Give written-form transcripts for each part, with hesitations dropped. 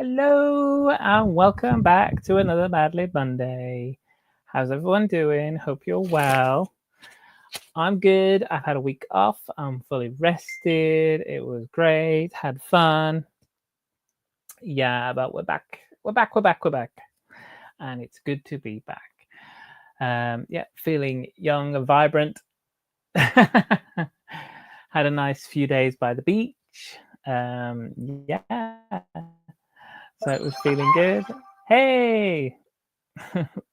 Hello and welcome back to another MADLIB Monday. How's everyone doing? Hope you're well. I'm good. I've had a week off. I'm fully rested. It was great. Had fun. Yeah, but we're back. We're back. And it's good to be back. Yeah, feeling young and vibrant. Had a nice few days by the beach. Yeah. So it was feeling good. Hey!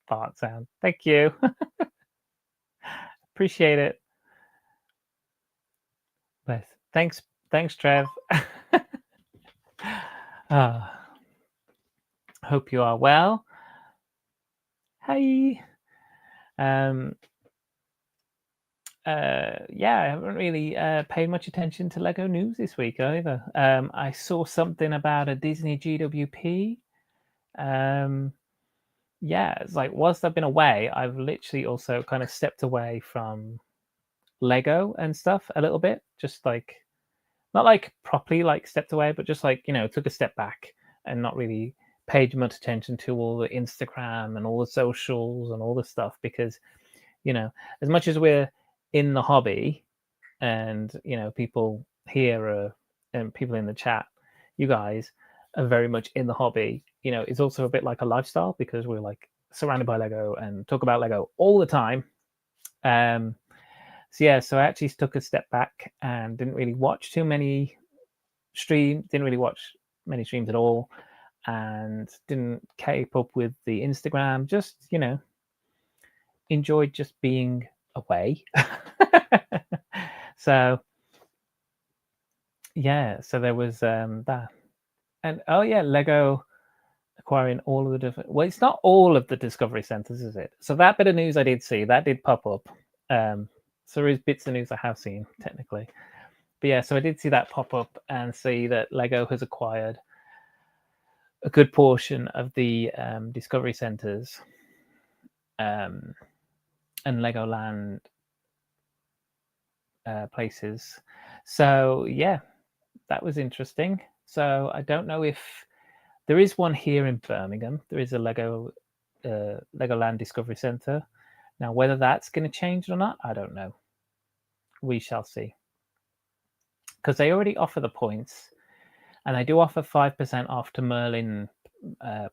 Fart sound. Thank you. Appreciate it. But thanks, Trev. Hope you are well. Hi. Yeah, I haven't really paid much attention to Lego news this week either. I saw something about a Disney GWP. Yeah, it's like whilst I've been away, I've literally also kind of stepped away from Lego and stuff a little bit, just like not like properly like stepped away, but just like, took a step back and not really paid much attention to all the Instagram and all the socials and all the stuff because, as much as we're in the hobby and, people here are, and people in the chat, you guys are very much in the hobby, it's also a bit like a lifestyle because we're like surrounded by Lego and talk about Lego all the time. So I actually took a step back and didn't really watch too many streams, didn't really watch many streams at all, and didn't keep up with the Instagram, just, enjoyed just being away. So there was that. And oh yeah, Lego acquiring all of the different, well, it's not all of the Discovery Centers, is it? So that bit of news I did see, that did pop up. So there is bits of news I have seen technically, but yeah, so I did see that pop up and see that Lego has acquired a good portion of the Discovery Centers and Legoland places. So yeah, that was interesting. So I don't know if there is one here in Birmingham. There is a Legoland Discovery Center. Now, whether that's going to change or not, I don't know. We shall see. Because they already offer the points, and they do offer 5% off to Merlin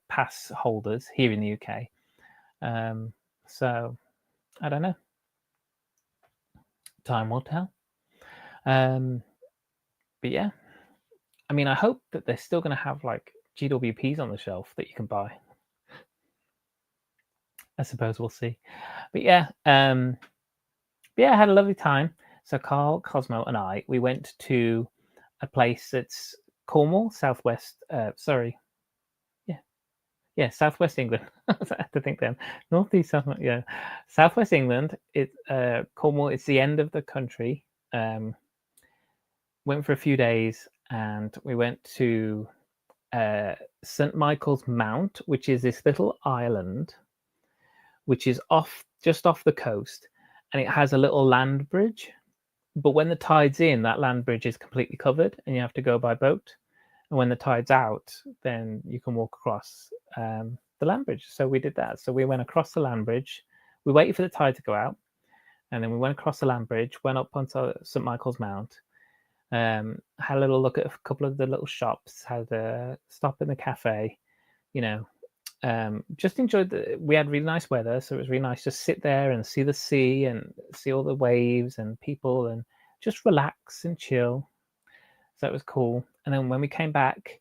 pass holders here in the UK. So I don't know. Time will tell. But yeah, I mean, I hope that they're still going to have like GWPs on the shelf that you can buy. I suppose we'll see. But yeah, I had a lovely time. So Carl, Cosmo, and I, we went to a place that's Cornwall, southwest. Southwest England. I have to think then. Northeast, south. Yeah, southwest England. Cornwall. It's the end of the country. Went for a few days, and we went to St. Michael's Mount, which is this little island, which is just off the coast, and it has a little land bridge. But when the tide's in, that land bridge is completely covered, and you have to go by boat. And when the tide's out, then you can walk across the land bridge. So we did that. So we went across the land bridge. We waited for the tide to go out, and then we went across the land bridge, went up onto St. Michael's Mount, had a little look at a couple of the little shops, had a stop in the cafe, just enjoyed we had really nice weather, so it was really nice to sit there and see the sea and see all the waves and people and just relax and chill. So it was cool. And then when we came back,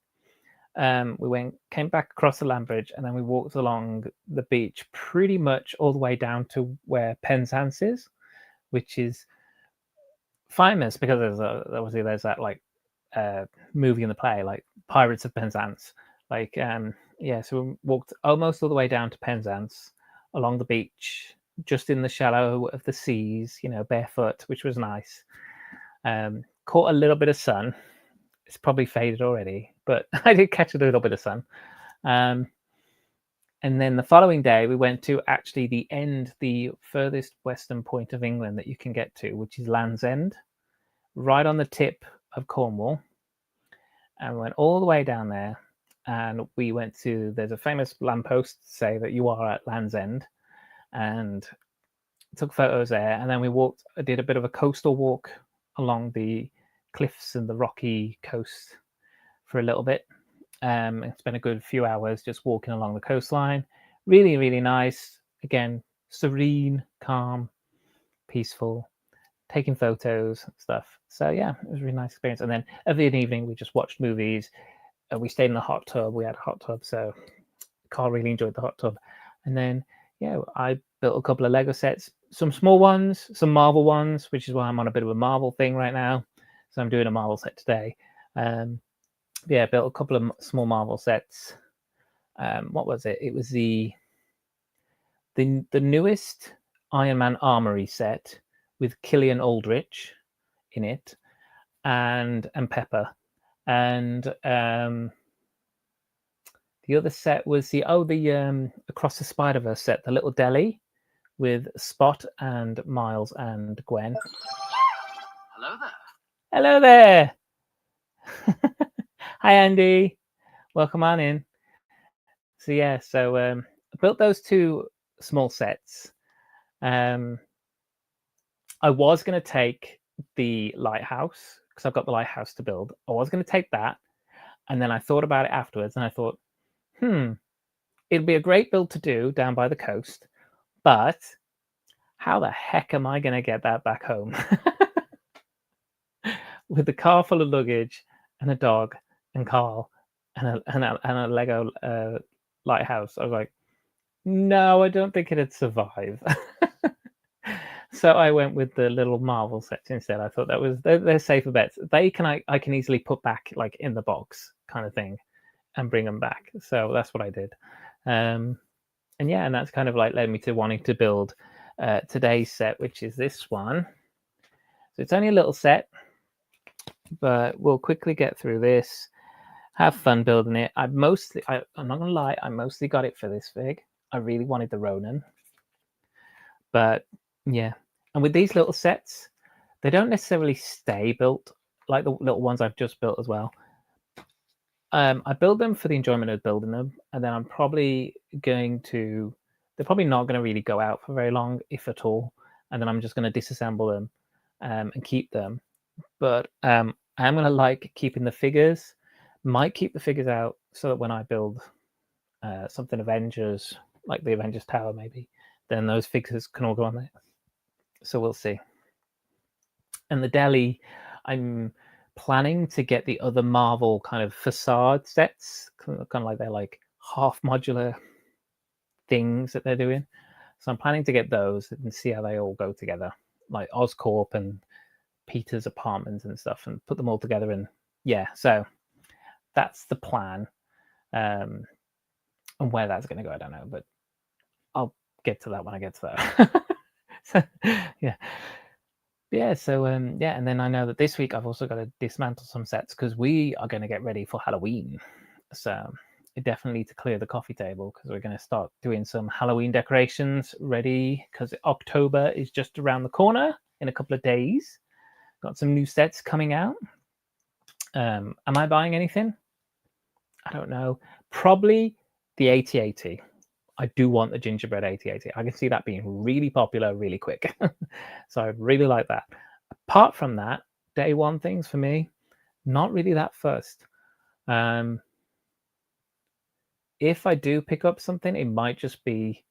came back across the land bridge, and then we walked along the beach pretty much all the way down to where Penzance is, which is famous because there's that like movie in the play, like Pirates of Penzance. Like so we walked almost all the way down to Penzance along the beach, just in the shallow of the seas, barefoot, which was nice. Caught a little bit of sun. It's probably faded already, but I did catch a little bit of sun. And then the following day, we went to actually the furthest western point of England that you can get to, which is Land's End, right on the tip of Cornwall. And we went all the way down there. and we went to, there's a famous lamppost to say that you are at Land's End, and took photos there. And then we did a bit of a coastal walk along the cliffs and the rocky coast for a little bit. And spent a good few hours just walking along the coastline. Really, really nice. Again, serene, calm, peaceful, taking photos and stuff. So yeah, it was a really nice experience. And then every evening we just watched movies. We stayed in the hot tub. We had a hot tub, so Carl really enjoyed the hot tub. And then yeah, I built a couple of Lego sets, some small ones, some Marvel ones, which is why I'm on a bit of a Marvel thing right now. So I'm doing a Marvel set today. Yeah, built a couple of small Marvel sets. What was it? It was the newest Iron Man Armory set with Killian Aldrich in it, and Pepper, and the other set was the Across the Spider-Verse set, the little deli with Spot and Miles and Gwen. Hello there. Hello there. Hi Andy, welcome on in. So yeah, so I built those two small sets. I was going to take the lighthouse because I've got the lighthouse to build. I was going to take that, and then I thought about it afterwards, and I thought, it'd be a great build to do down by the coast, but how the heck am I going to get that back home with the car full of luggage and a dog and Carl and a Lego lighthouse? I was like, no, I don't think it'd survive. So I went with the little Marvel sets instead. I thought they're safer bets. I can easily put back like in the box kind of thing and bring them back. So that's what I did. And yeah, and that's kind of like led me to wanting to build today's set, which is this one. So it's only a little set, but we'll quickly get through this. Have fun building it. I'm not gonna lie, I mostly got it for this fig. I really wanted the Ronan, but yeah. And with these little sets, they don't necessarily stay built like the little ones I've just built as well. I build them for the enjoyment of building them, and then I'm probably they're probably not going to really go out for very long, if at all. And then I'm just going to disassemble them and keep them. But I am going to like keeping the figures. Might keep the figures out so that when I build something Avengers, like the Avengers Tower maybe, then those figures can all go on there. So we'll see. And the deli, I'm planning to get the other Marvel kind of facade sets, kind of like they're like half modular things that they're doing. So I'm planning to get those and see how they all go together, like Oscorp and Peter's apartments and stuff, and put them all together. And yeah, so that's the plan. And where that's going to go, I don't know, but I'll get to that when I get to that. So, yeah. So yeah, and then I know that this week I've also got to dismantle some sets because we are going to get ready for Halloween. So I definitely need to clear the coffee table because we're going to start doing some Halloween decorations ready because October is just around the corner in a couple of days. Got some new sets coming out. Am I buying anything? I don't know. Probably the 8080. I do want the gingerbread 8080. I can see that being really popular really quick. So I really like that. Apart from that, day one things for me, not really that fussed. If I do pick up something, it might just be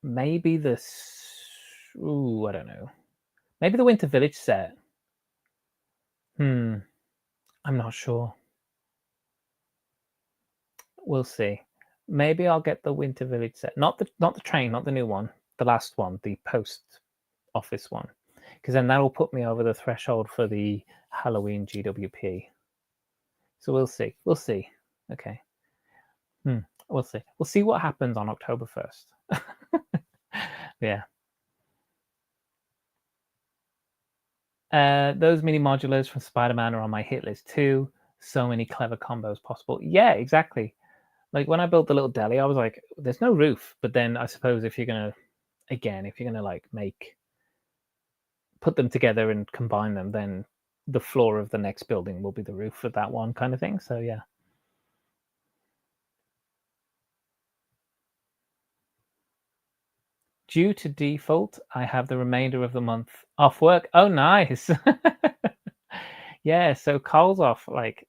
maybe this. I don't know. Maybe the Winter Village set. I'm not sure. We'll see. Maybe I'll get the Winter Village set. Not the train, not the new one. The last one, the post office one, because then that will put me over the threshold for the Halloween GWP. So we'll see. We'll see. Okay. We'll see. We'll see what happens on October 1st. Yeah. Those mini modulars from Spider-Man are on my hit list too. So many clever combos possible. Yeah, exactly. Like when I built the little deli, I was like, there's no roof. But then I suppose if you're going to like put them together and combine them, then the floor of the next building will be the roof of that one kind of thing. So yeah. Due to default, I have the remainder of the month off work. Oh, nice. Yeah, so Cole's off. Like,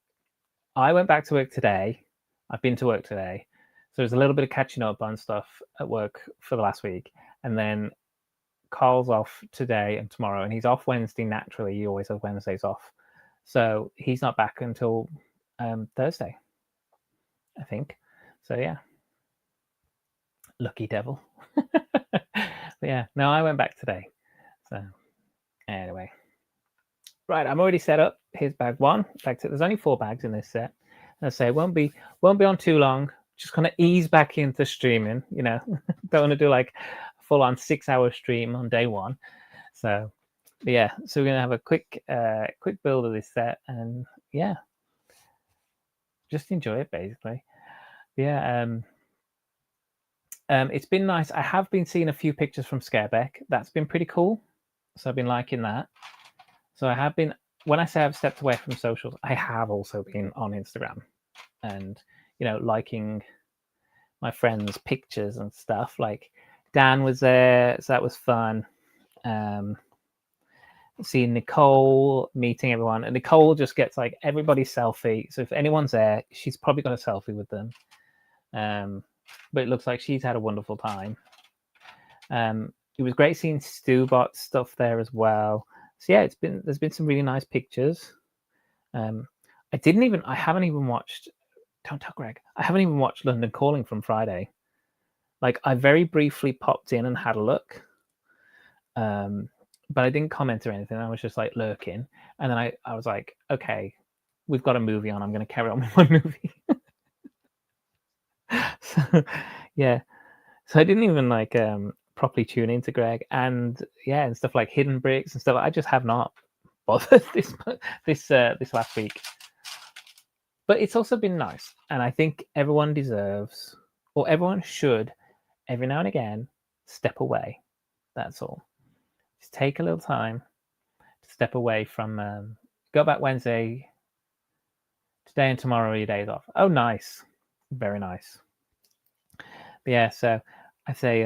I went back to work today. I've been to work today. So there's a little bit of catching up on stuff at work for the last week. And then Carl's off today and tomorrow, and he's off Wednesday naturally. He always has Wednesdays off. So he's not back until Thursday, I think. So, yeah. Lucky devil. But yeah, no, I went back today. So anyway. Right, I'm already set up. Here's bag one. In fact, there's only 4 bags in this set. I say it won't be on too long. Just kind of ease back into streaming. You know, don't want to do like a full-on 6-hour stream on day one. So yeah, so we're gonna have a quick build of this set, and yeah, just enjoy it basically. Yeah, it's been nice. I have been seeing a few pictures from Scareback. That's been pretty cool. So I've been liking that. So I have been, when I say I've stepped away from socials, I have also been on Instagram and, you know, liking my friends' pictures and stuff. Like Dan was there, so that was fun. Seeing Nicole, meeting everyone, and Nicole just gets like everybody's selfie. So if anyone's there, she's probably got a selfie with them. But it looks like she's had a wonderful time. It was great seeing Stubot stuff there as well. So yeah, there's been some really nice pictures. I haven't even watched. Don't tell Greg. I haven't even watched London Calling from Friday. Like I very briefly popped in and had a look, but I didn't comment or anything. I was just like lurking, and then I was like, okay, we've got a movie on. I'm going to carry on with my movie. So yeah, so I didn't even like properly tune into Greg, and yeah, and stuff like Hidden Bricks and stuff. I just have not bothered this last week. But it's also been nice, and I think everyone deserves, or everyone should, every now and again, step away. That's all. Just take a little time to step away from. Go back Wednesday. Today and tomorrow are your days off. Oh, nice, very nice. But yeah, so I say,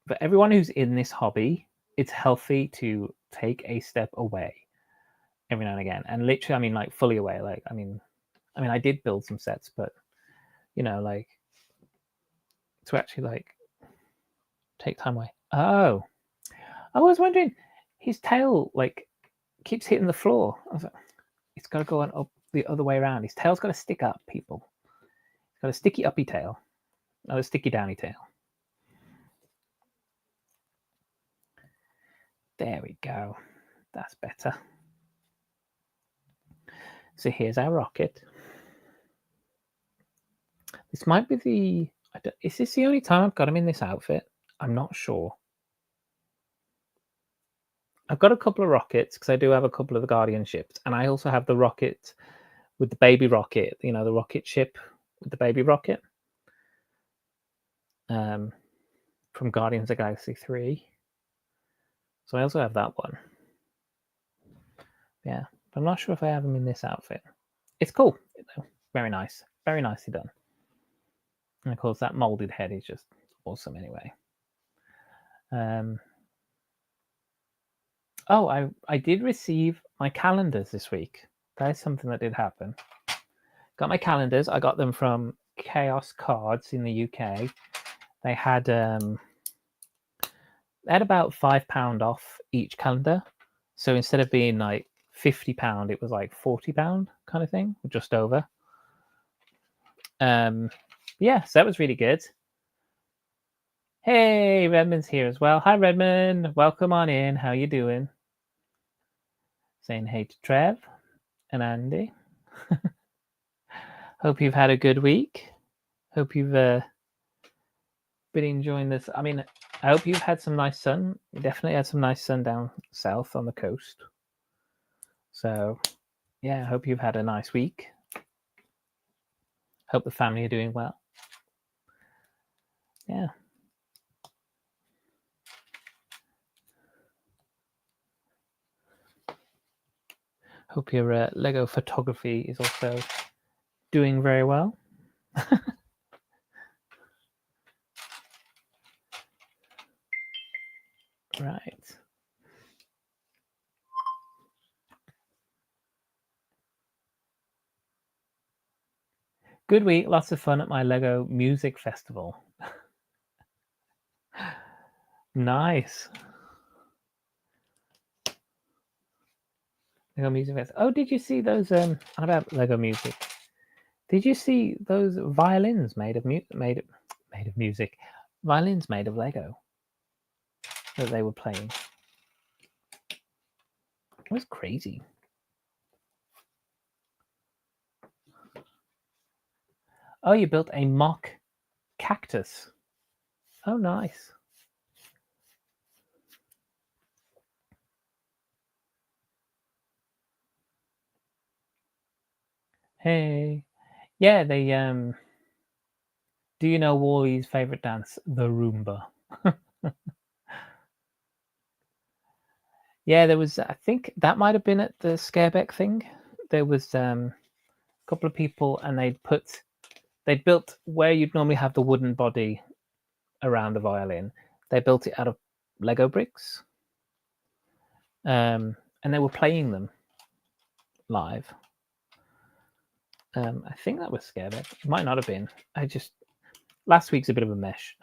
for everyone who's in this hobby, it's healthy to take a step away every now and again. And literally, I mean, like fully away. Like, I mean, I did build some sets, but you know, like to actually like take time away. Oh, I was wondering, his tail like keeps hitting the floor. I was like, it's got to go on up the other way around. His tail's got to stick up, people. It's got a sticky uppy tail, not a sticky downy tail. There we go. That's better. So here's our rocket. This might be is this the only time I've got him in this outfit? I'm not sure. I've got a couple of rockets because I do have a couple of the Guardian ships, and I also have the rocket with the baby rocket, you know, the rocket ship with the baby rocket from Guardians of the Galaxy 3. So I also have that one. Yeah, but I'm not sure if I have him in this outfit. It's cool. Very nice. Very nicely done. And of course, that molded head is just awesome anyway. Oh, I did receive my calendars this week. That is something that did happen. Got my calendars. I got them from Chaos Cards in the UK. They had about £5 off each calendar. So instead of being like £50, it was like £40 kind of thing, just over. Yeah, so that was really good. Hey, Redmond's here as well. Hi, Redmond. Welcome on in. How you doing? Saying hey to Trev and Andy. Hope you've had a good week. Hope you've been enjoying this. I mean, I hope you've had some nice sun. You definitely had some nice sun down south on the coast. So, yeah, I hope you've had a nice week. Hope the family are doing well. Yeah. Hope your Lego photography is also doing very well. Good week, lots of fun at my Lego music festival. Nice. Lego music festival. Oh, did you see those? About Lego music. Did you see those violins made of music? Violins made of Lego that they were playing. It was crazy. Oh, you built a mock cactus. Oh, nice. Hey. Yeah, they do you know Wally's favorite dance, the Roomba? Yeah, there was, I think that might have been at the Scareback thing. There was a couple of people and they'd built where you'd normally have the wooden body around the violin. They built it out of Lego bricks. And they were playing them live. I think that was Scareback. It might not have been. Last week's a bit of a mesh.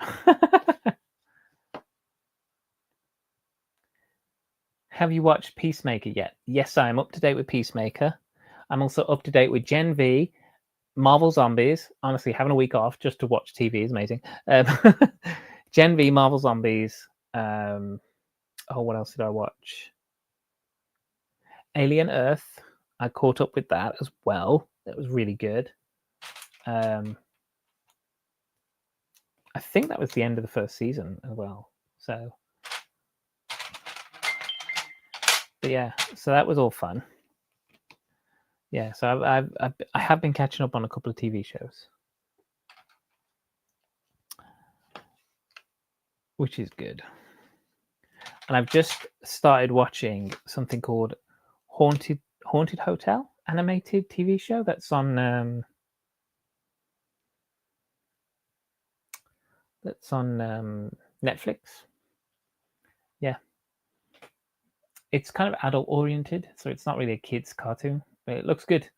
Have you watched Peacemaker yet? Yes, I am up to date with Peacemaker. I'm also up to date with Gen V, Marvel Zombies. Honestly, having a week off just to watch TV is amazing. Gen V, Marvel Zombies. What else did I watch? Alien Earth. I caught up with that as well. That was really good. I think that was the end of the first season as well. So, but yeah, so that was all fun. Yeah, so I have been catching up on a couple of TV shows, which is good. And I've just started watching something called Haunted Hotel, animated TV show that's on Netflix. Yeah, it's kind of adult oriented, so it's not really a kids cartoon, but it looks good.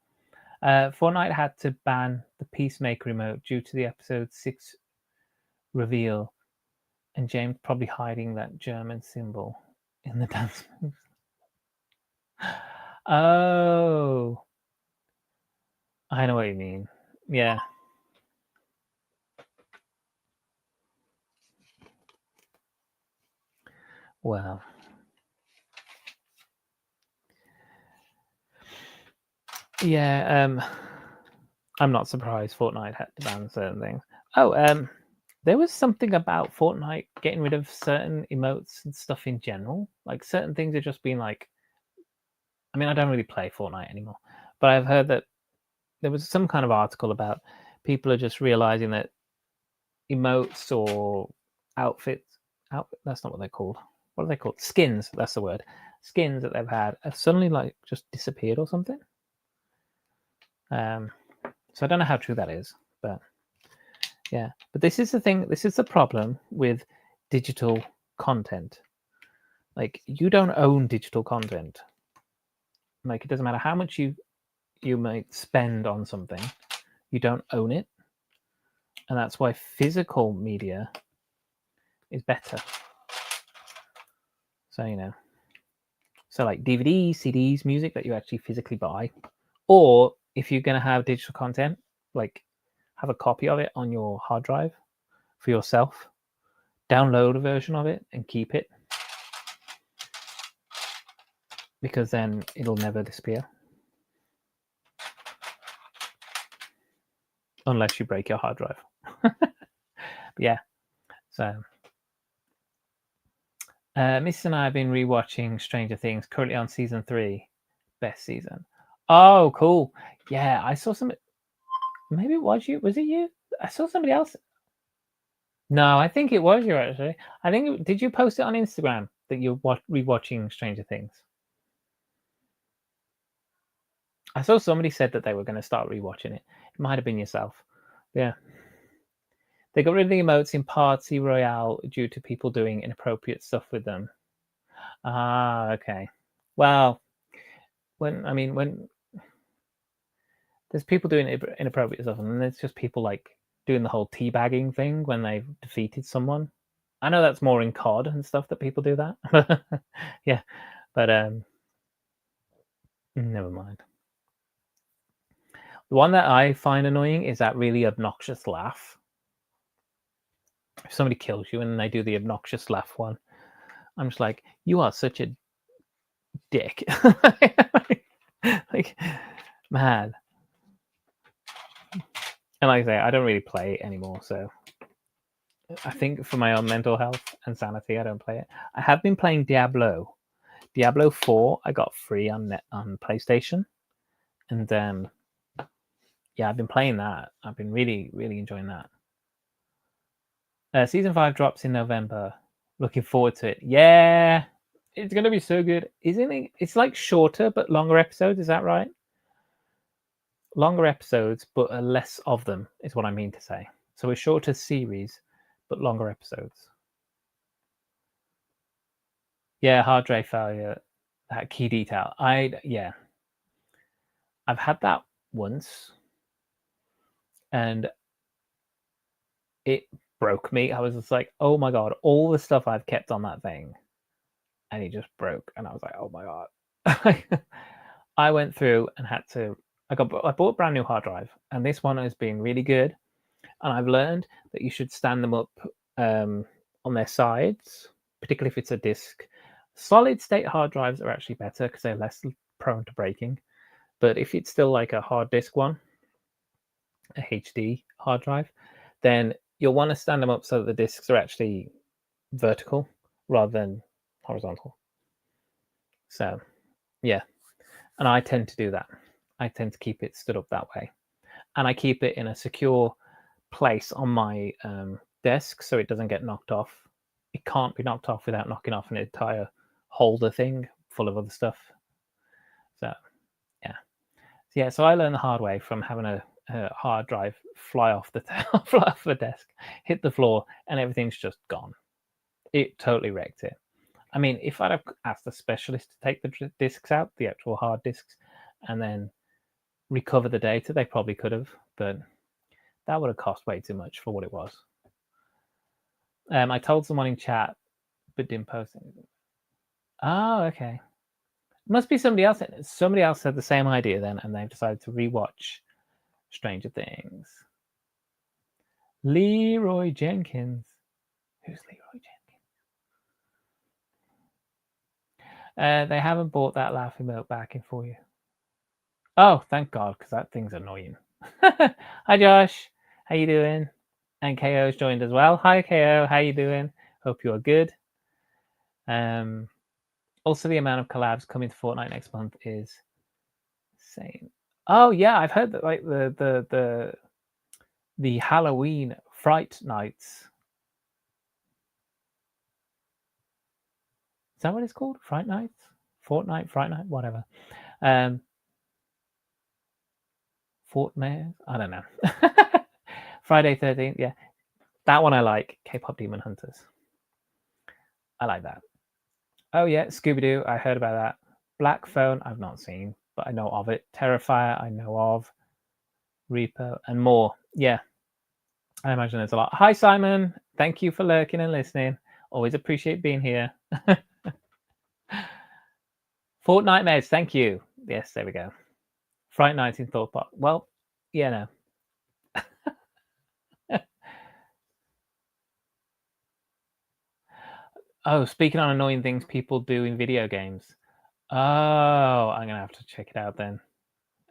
Fortnite had to ban the Peacemaker emote due to the episode 6 reveal, and James probably hiding that German symbol in the dance moves. Oh, I know what you mean. Yeah. Well. Yeah, I'm not surprised Fortnite had to ban certain things. Oh, there was something about Fortnite getting rid of certain emotes and stuff in general. Like certain things are just being like, I mean, I don't really play Fortnite anymore, but I've heard that there was some kind of article about people are just realizing that emotes or outfits, that's not what they're called. What are they called? Skins, that's the word. Skins that they've had have suddenly like just disappeared or something. So I don't know how true that is, but yeah. But this is the thing. This is the problem with digital content. Like you don't own digital content. Like it doesn't matter how much you might spend on something, you don't own it, and that's why physical media is better. So so like DVDs, CDs, music that you actually physically buy, or if you're going to have digital content, like have a copy of it on your hard drive for yourself, download a version of it and keep it, because then it'll never disappear unless you break your hard drive. Yeah, so Miss and I have been rewatching Stranger Things, currently on season 3, best season. Oh, cool. Yeah, I saw some. Maybe it was you. Was it you? I saw somebody else. No, I think it was you actually. I think did you post it on Instagram that you're rewatching Stranger Things? I saw somebody said that they were going to start rewatching it. It might have been yourself. Yeah. They got rid of the emotes in Party Royale due to people doing inappropriate stuff with them. Ah, okay. Well, when there's people doing inappropriate stuff, and then there's just people like doing the whole teabagging thing when they've defeated someone. I know that's more in COD and stuff that people do that. Yeah, but never mind. The one that I find annoying is that really obnoxious laugh. If somebody kills you and they do the obnoxious laugh one, I'm just like, you are such a dick. Like, man. And like I say, I don't really play it anymore, so I think for my own mental health and sanity, I don't play it. I have been playing Diablo 4. I got free on PlayStation, and yeah, I've been playing that. I've been really enjoying that. Season 5 drops in November. Looking forward to it. Yeah, it's gonna be so good, isn't it? It's like shorter but longer episodes. Is that right? Longer episodes, but less of them is what I mean to say. So a shorter series, but longer episodes. Yeah, hard drive failure, that key detail. Yeah, I've had that once, and it broke me. I was just like, oh my god, all the stuff I've kept on that thing, and it just broke, and I was like, oh my god. I went through and had to. I bought a brand new hard drive, and this one is being really good. And I've learned that you should stand them up on their sides, particularly if it's a disk. Solid state hard drives are actually better because they're less prone to breaking. But if it's still like a hard disk one, a HD hard drive, then you'll want to stand them up so that the disks are actually vertical rather than horizontal. So, yeah. And I tend to do that. I tend to keep it stood up that way. And I keep it in a secure place on my desk so it doesn't get knocked off. It can't be knocked off without knocking off an entire holder thing full of other stuff. So, yeah. So I learned the hard way from having a hard drive fly off the desk, hit the floor, and everything's just gone. It totally wrecked it. I mean, if I'd have asked a specialist to take the discs out, the actual hard discs, and then recover the data, they probably could have, but that would have cost way too much for what it was. I told someone in chat, but didn't post anything. Oh, okay. Must be somebody else. Somebody else had the same idea then, and they've decided to rewatch Stranger Things. Leroy Jenkins. Who's Leroy Jenkins? They haven't bought that laughing milk back in for you. Oh, thank God, because that thing's annoying. Hi, Josh. How you doing? And KO's joined as well. Hi, KO. How you doing? Hope you are good. Also, the amount of collabs coming to Fortnite next month is insane. Oh yeah, I've heard that like the Halloween Fright Nights. Is that what it's called? Fright Nights? Fortnite, Fright Night, whatever. Fortnite, I don't know. Friday 13th, yeah. That one I like. K-pop Demon Hunters. I like that. Oh yeah, Scooby-Doo, I heard about that. Black Phone, I've not seen, but I know of it. Terrifier, I know of. Reaper, and more. Yeah, I imagine there's a lot. Hi, Simon. Thank you for lurking and listening. Always appreciate being here. Fortnite Meds, thank you. Yes, there we go. Fright Night in Thor Park. Well, yeah, no. Oh, speaking on annoying things people do in video games. Oh, I'm going to have to check it out then.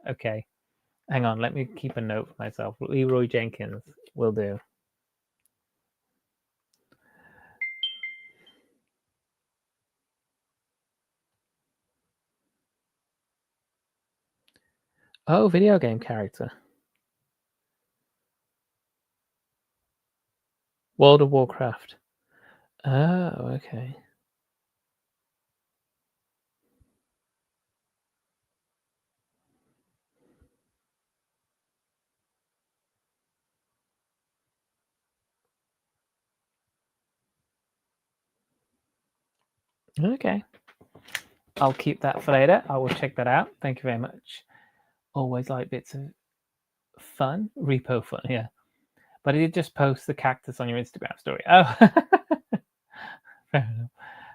Okay. Hang on, let me keep a note for myself. Leroy Jenkins will do. Oh, video game character. World of Warcraft. Oh, okay. Okay. I'll keep that for later. I will check that out. Thank you very much. Always like bits of fun, repo fun, yeah. But I did just post the cactus on your Instagram story. Oh, fair enough.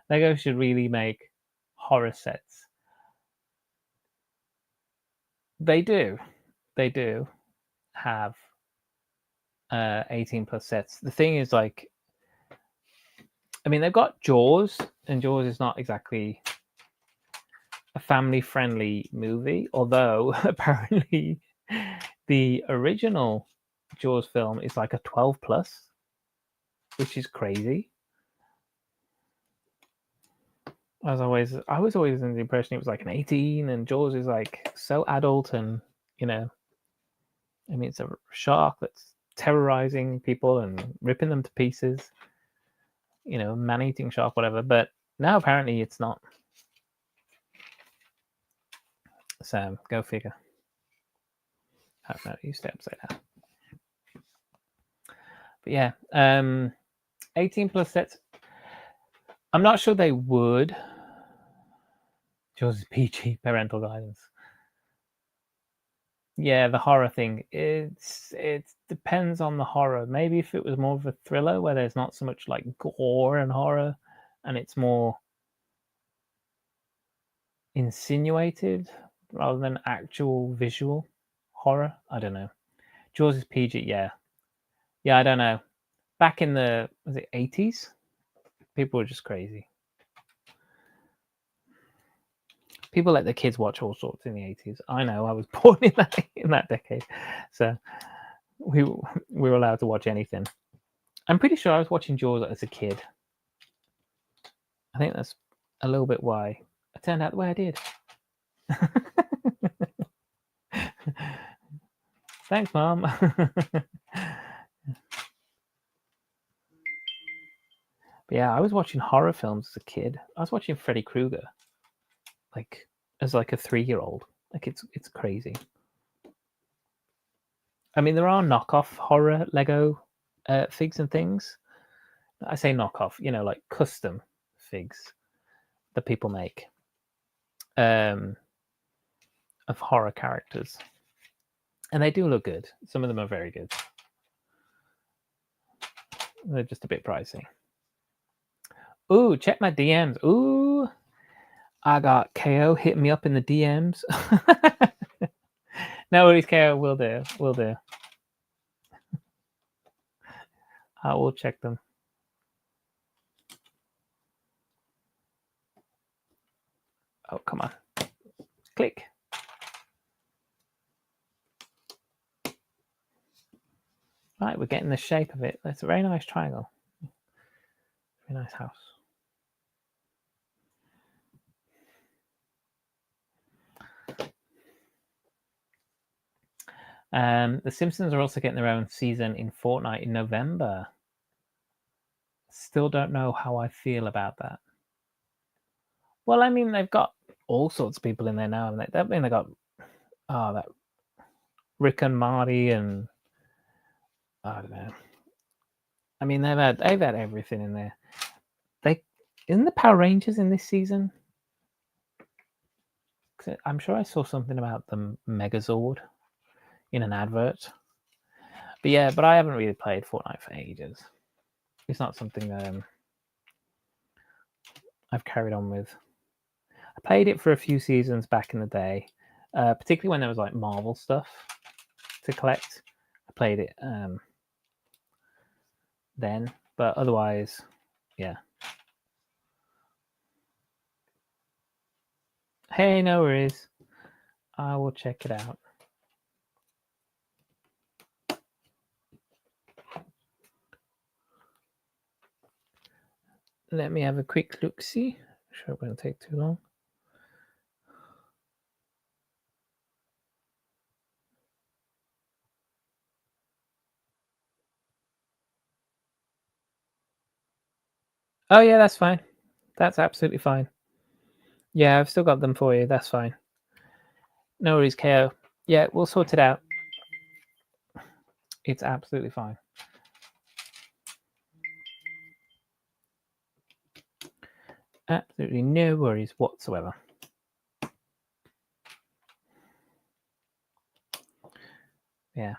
Lego should really make horror sets. They do have 18 plus sets. The thing is, like, I mean, they've got Jaws, and Jaws is not exactly a family-friendly movie, although apparently the original Jaws film is like a 12 plus, which is crazy. I was always under the impression it was like an 18, and Jaws is like so adult, and you know, I mean, it's a shark that's terrorizing people and ripping them to pieces. You know, man-eating shark, whatever. But now apparently it's not. So go figure. Oh no, you stay upside down. But yeah, 18 plus sets. I'm not sure they would. Jaws is PG, parental guidance. Yeah, the horror thing. It depends on the horror. Maybe if it was more of a thriller where there's not so much like gore and horror, and it's more insinuated rather than actual visual horror. I don't know. Jaws is PG. Yeah, I don't know. Back in the 80s, people were just crazy. People let their kids watch all sorts in the 80s. I know, I was born in that decade, so we were allowed to watch anything. I'm pretty sure I was watching Jaws as a kid. I think that's a little bit why I turned out the way I did. Thanks, Mom. But yeah, I was watching horror films as a kid. I was watching Freddy Krueger, like as like a 3-year-old. Like it's crazy. I mean, there are knockoff horror Lego figs and things. I say knockoff, you know, like custom figs that people make of horror characters, and they do look good. Some of them are very good. They're just a bit pricey. Ooh, check my DMs. Ooh, I got KO hitting me up in the DMs. No worries, KO. Will do. I will check them. Oh, come on. Click. Right, we're getting the shape of it. That's a very nice triangle. Very nice house. The Simpsons are also getting their own season in Fortnite in November. Still don't know how I feel about that. Well, I mean, they've got all sorts of people in there now, and I mean, they got that Rick and Marty, and I don't know. I mean, they've had everything in there. Isn't the Power Rangers in this season? I'm sure I saw something about the Megazord in an advert. But yeah, I haven't really played Fortnite for ages. It's not something I've carried on with. I played it for a few seasons back in the day, particularly when there was like Marvel stuff to collect. I played it then, but otherwise, yeah. Hey, no worries. I will check it out. Let me have a quick look-see. Sure it won't take too long. Oh yeah, that's fine. That's absolutely fine. Yeah, I've still got them for you. That's fine. No worries, KO. Yeah, we'll sort it out. It's absolutely fine. Absolutely no worries whatsoever. Yeah.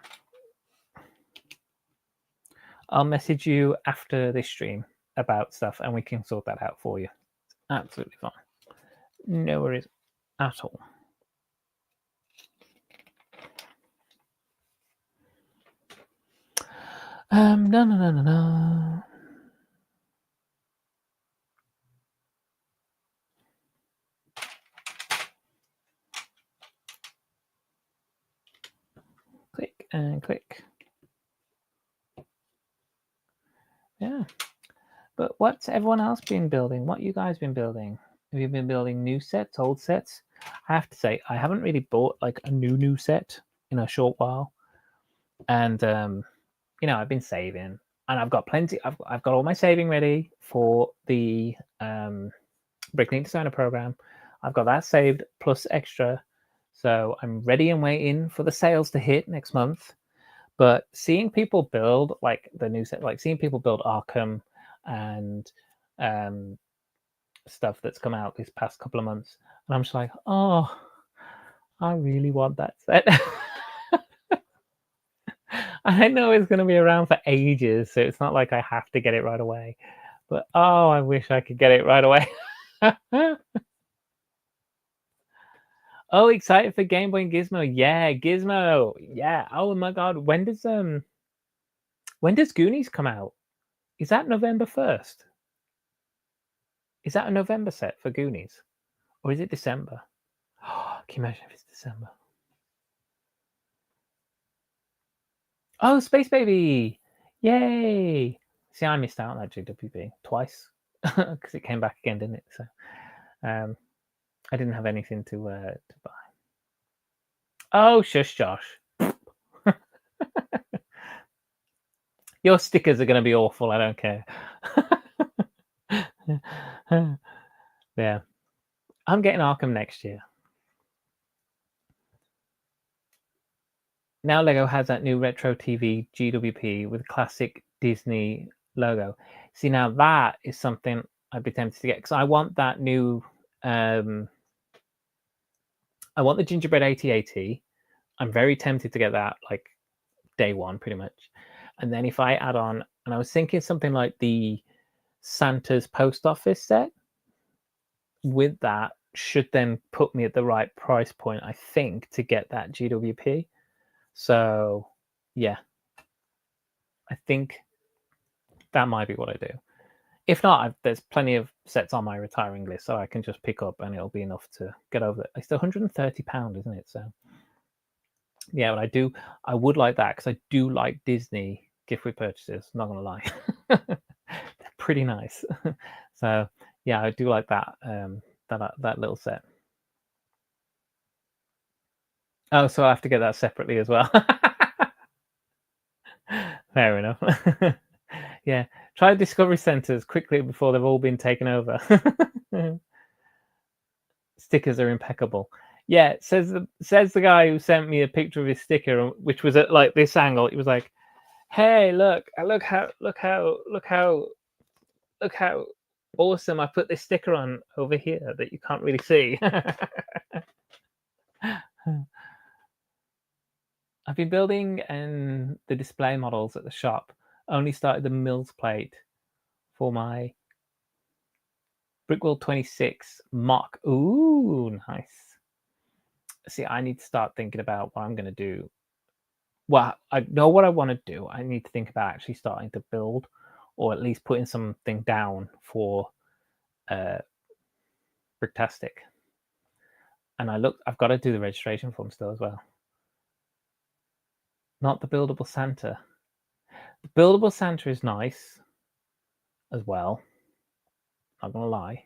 I'll message you after this stream about stuff and we can sort that out for you. Absolutely fine. No worries at all. No. Click and click. Yeah. But what's everyone else been building? What you guys been building? Have you been building new sets, old sets? I have to say, I haven't really bought like a new set in a short while. And you know, I've been saving and I've got plenty. I've got all my saving ready for the Bricklink Designer program. I've got that saved plus extra. So I'm ready and waiting for the sales to hit next month. But seeing people build like the new set, like seeing people build Arkham and stuff that's come out these past couple of months, and I'm just like, oh, I really want that set. I know it's going to be around for ages, so it's not like I have to get it right away. But oh, I wish I could get it right away. Oh, excited for Game Boy and Gizmo. Yeah, Gizmo. Yeah. Oh my god. When does Goonies come out? Is that November 1st? Is that a November set for Goonies? Or is it December? Oh, can you imagine if it's December? Oh, Space Baby. Yay. See, I missed out on that JWB twice because it came back again, didn't it? So I didn't have anything to buy. Oh, shush, Josh. Your stickers are going to be awful. I don't care. Yeah. I'm getting Arkham next year. Now Lego has that new retro TV GWP with classic Disney logo. See, now that is something I'd be tempted to get because I want that new. I want the gingerbread 8080. I'm very tempted to get that like day one, pretty much. And then if I add on, and I was thinking something like the Santa's post office set with that should then put me at the right price point, I think, to get that GWP. So yeah, I think that might be what I do. If not, there's plenty of sets on my retiring list, so I can just pick up and it'll be enough to get over it. It's still £130, isn't it? So yeah, but I would like that because I do like Disney gift with purchases. Not gonna lie, they're pretty nice. So yeah, I do like that that little set. Oh, so I have to get that separately as well. Fair enough. Yeah, try Discovery Centers quickly before they've all been taken over. Stickers are impeccable. Yeah, says the guy who sent me a picture of his sticker, which was at like this angle. It was like, "Hey, look how awesome I put this sticker on over here that you can't really see." I've been building the display models at the shop. Only started the Mills plate for my Brickworld 26 mock. Ooh, nice. See, I need to start thinking about what I'm going to do. Well, I know what I want to do. I need to think about actually starting to build, or at least putting something down for Bricktastic. And I've got to do the registration form still as well. Not the buildable Santa. The buildable Santa is nice as well. Not gonna lie.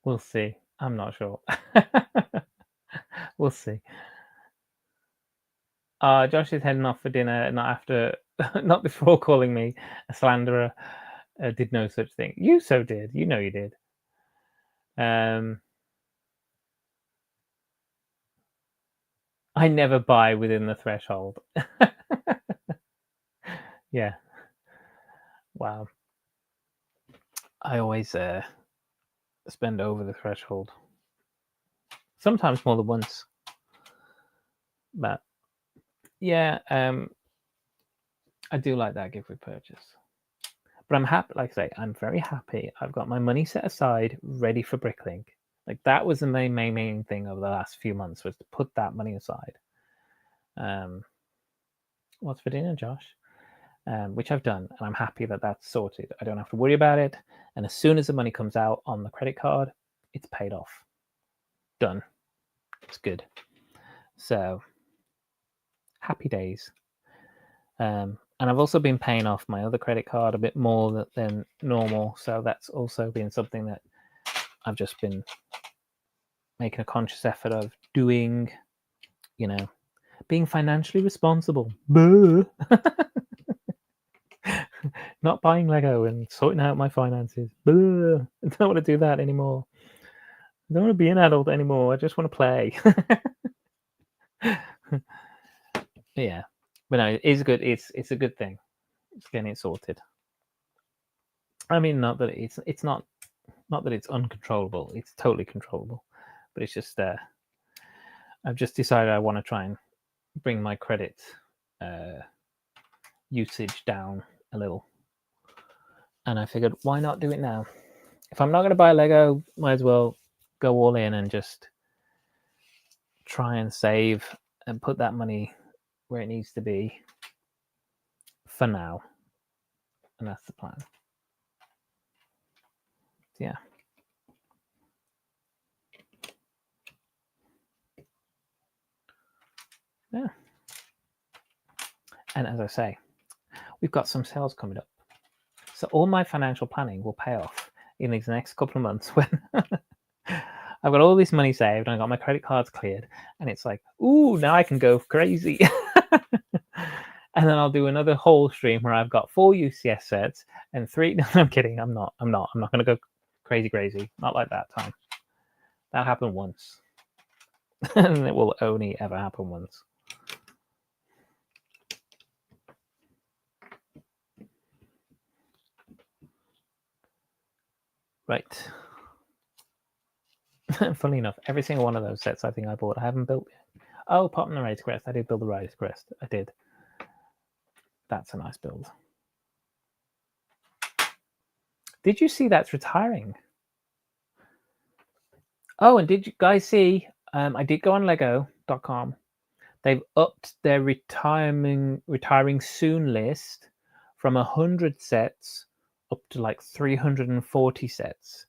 We'll see. I'm not sure. We'll see. Josh is heading off for dinner, not before calling me a slanderer. Did no such thing. You so did. You know you did. I never buy within the threshold. Yeah. Wow. I always spend over the threshold. Sometimes more than once. But yeah, I do like that gift with purchase. But I'm happy, like I say, I'm very happy. I've got my money set aside, ready for Bricklink. Like that was the main thing over the last few months, was to put that money aside. What's for dinner, Josh? Which I've done, and I'm happy that that's sorted. I don't have to worry about it. And as soon as the money comes out on the credit card, it's paid off. Done. It's good. So happy days. And I've also been paying off my other credit card a bit more than normal. So that's also been something that I've just been making a conscious effort of doing, you know, being financially responsible. Not buying Lego and sorting out my finances. I don't want to do that anymore. I don't want to be an adult anymore. I just want to play. Yeah, but no, it's good. It's a good thing. It's getting it sorted. I mean, not that it's not that it's uncontrollable. It's totally controllable, but it's just I've just decided I want to try and bring my credit usage down a little, and I figured, why not do it now? If I'm not going to buy Lego, might as well go all in and just try and save and put that money where it needs to be for now, and that's the plan. Yeah. Yeah. And as I say, we've got some sales coming up. So all my financial planning will pay off in these next couple of months when I've got all this money saved and I got my credit cards cleared, and it's like, ooh, now I can go crazy. And then I'll do another whole stream where I've got 4 UCS sets and 3. No, I'm kidding. I'm not going to go crazy. Not like that time. That happened once. And it will only ever happen once. Right. Funny enough, every single one of those sets I think I bought, I haven't built yet. Oh, apart from the Razor Crest. I did build the Razor Crest. I did. That's a nice build. Did you see that's retiring? Oh, and did you guys see? I did go on Lego.com. They've upped their retiring soon list from 100 sets up to like 340 sets.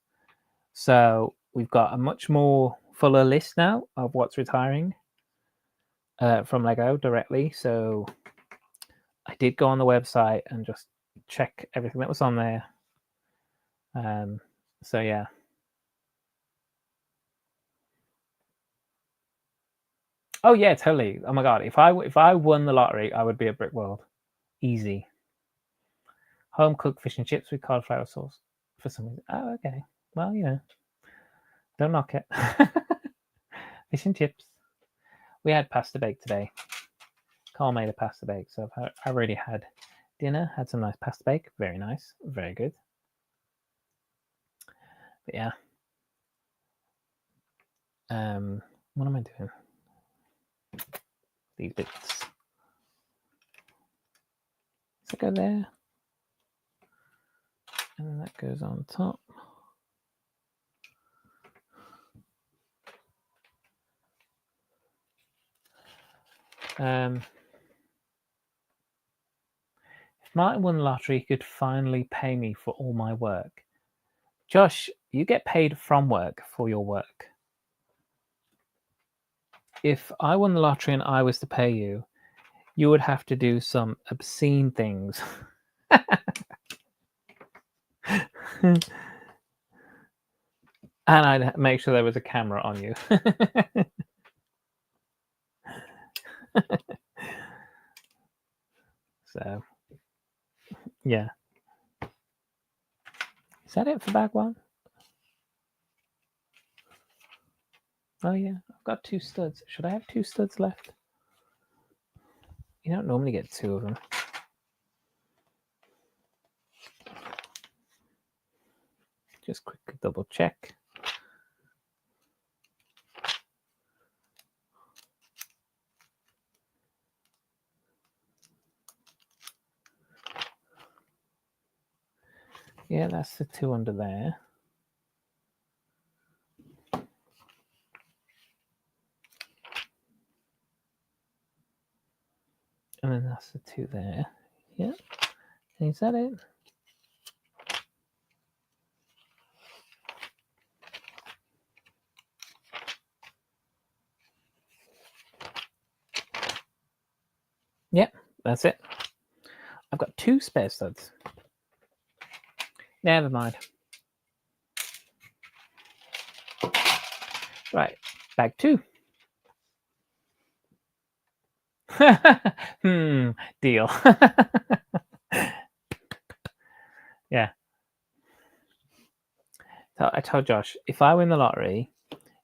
So we've got a much more fuller list now of what's retiring from Lego directly. So I did go on the website and just check everything that was on there. So yeah. Oh yeah, totally. Oh my god, if I won the lottery, I would be at Brick World. Easy. Home cooked fish and chips with cauliflower sauce for some reason. Oh, okay. Well, you know, don't knock it. Fish and chips. We had pasta bake today. Carl made a pasta bake, so I've already had dinner. Had some nice pasta bake. Very nice. Very good. But yeah. What am I doing? These bits. Does it go there? And then that goes on top. If Martin won the lottery, he could finally pay me for all my work. Josh, you get paid from work for your work. If I won the lottery and I was to pay you, you would have to do some obscene things. And I'd make sure there was a camera on you. So, yeah. Is that it for bag one? Oh, yeah. I've got 2 studs. Should I have 2 studs left? You don't normally get 2 of them. Just quickly double check. Yeah, that's the two under there. And then that's the two there. Yeah. Is that it? Yep, that's it. I've got 2 spare studs. Never mind. Right, bag 2. Deal. Yeah. So I told Josh, if I win the lottery,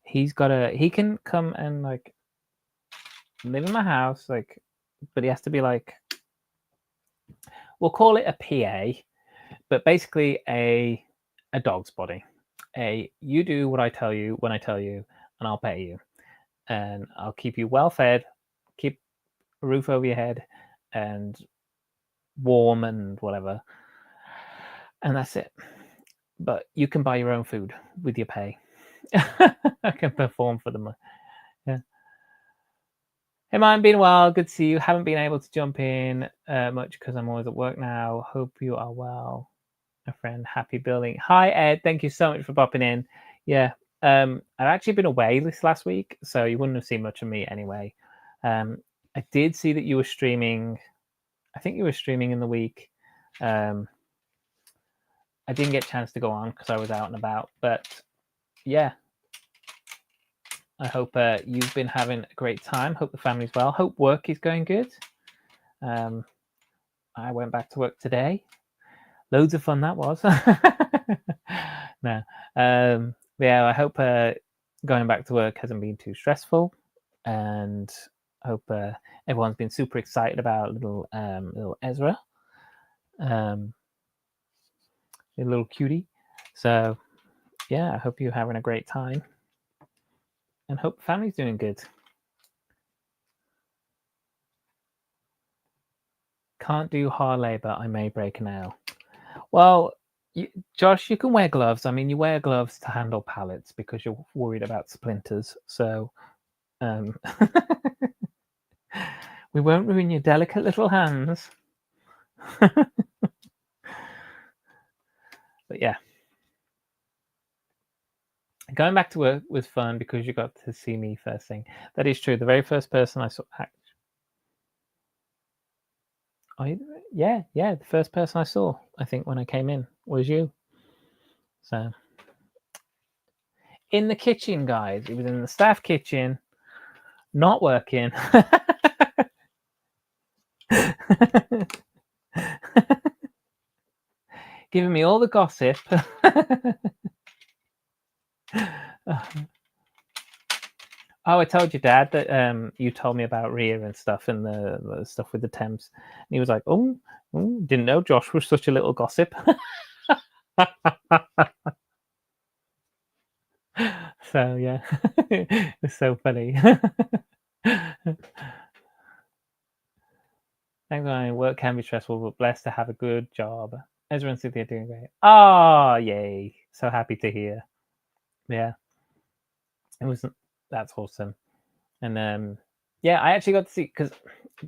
he can come and like live in my house, like, but he has to be like, we'll call it a PA, but basically a dog's body. You do what I tell you when I tell you, and I'll pay you, and I'll keep you well fed, keep a roof over your head, and warm and whatever, and that's it. But you can buy your own food with your pay. I can perform for them. Yeah. Hey, man, been a while. Good to see you. Haven't been able to jump in much because I'm always at work now. Hope you are well, my friend. Happy building. Hi, Ed. Thank you so much for popping in. Yeah, I've actually been away this last week, so you wouldn't have seen much of me anyway. I did see that you were streaming. I think you were streaming in the week. I didn't get a chance to go on because I was out and about, but yeah. I hope you've been having a great time. Hope the family's well. Hope work is going good. I went back to work today. Loads of fun that was. No. Yeah, I hope going back to work hasn't been too stressful, and I hope everyone's been super excited about little Ezra, a little cutie. So yeah, I hope you're having a great time, and hope the family's doing good. Can't do hard labor. I may break a nail. Well, Josh, you can wear gloves. I mean, you wear gloves to handle pallets because you're worried about splinters. So we won't ruin your delicate little hands. But yeah, going back to work was fun because you got to see me first thing. That is true. The very first person I saw. Yeah, the first person I saw, I think, when I came in was you. So in the kitchen, guys. It was in the staff kitchen, not working. Giving me all the gossip. Oh, I told you, Dad, that you told me about Rhea and stuff, and the stuff with the Thames. And he was like, "Oh, didn't know Josh was such a little gossip." So yeah, it's so funny. Thanks, my work can be stressful, but blessed to have a good job. Ezra and Cynthia are doing great. Oh, yay! So happy to hear. Yeah, it was. That's awesome. And yeah, I actually got to see, because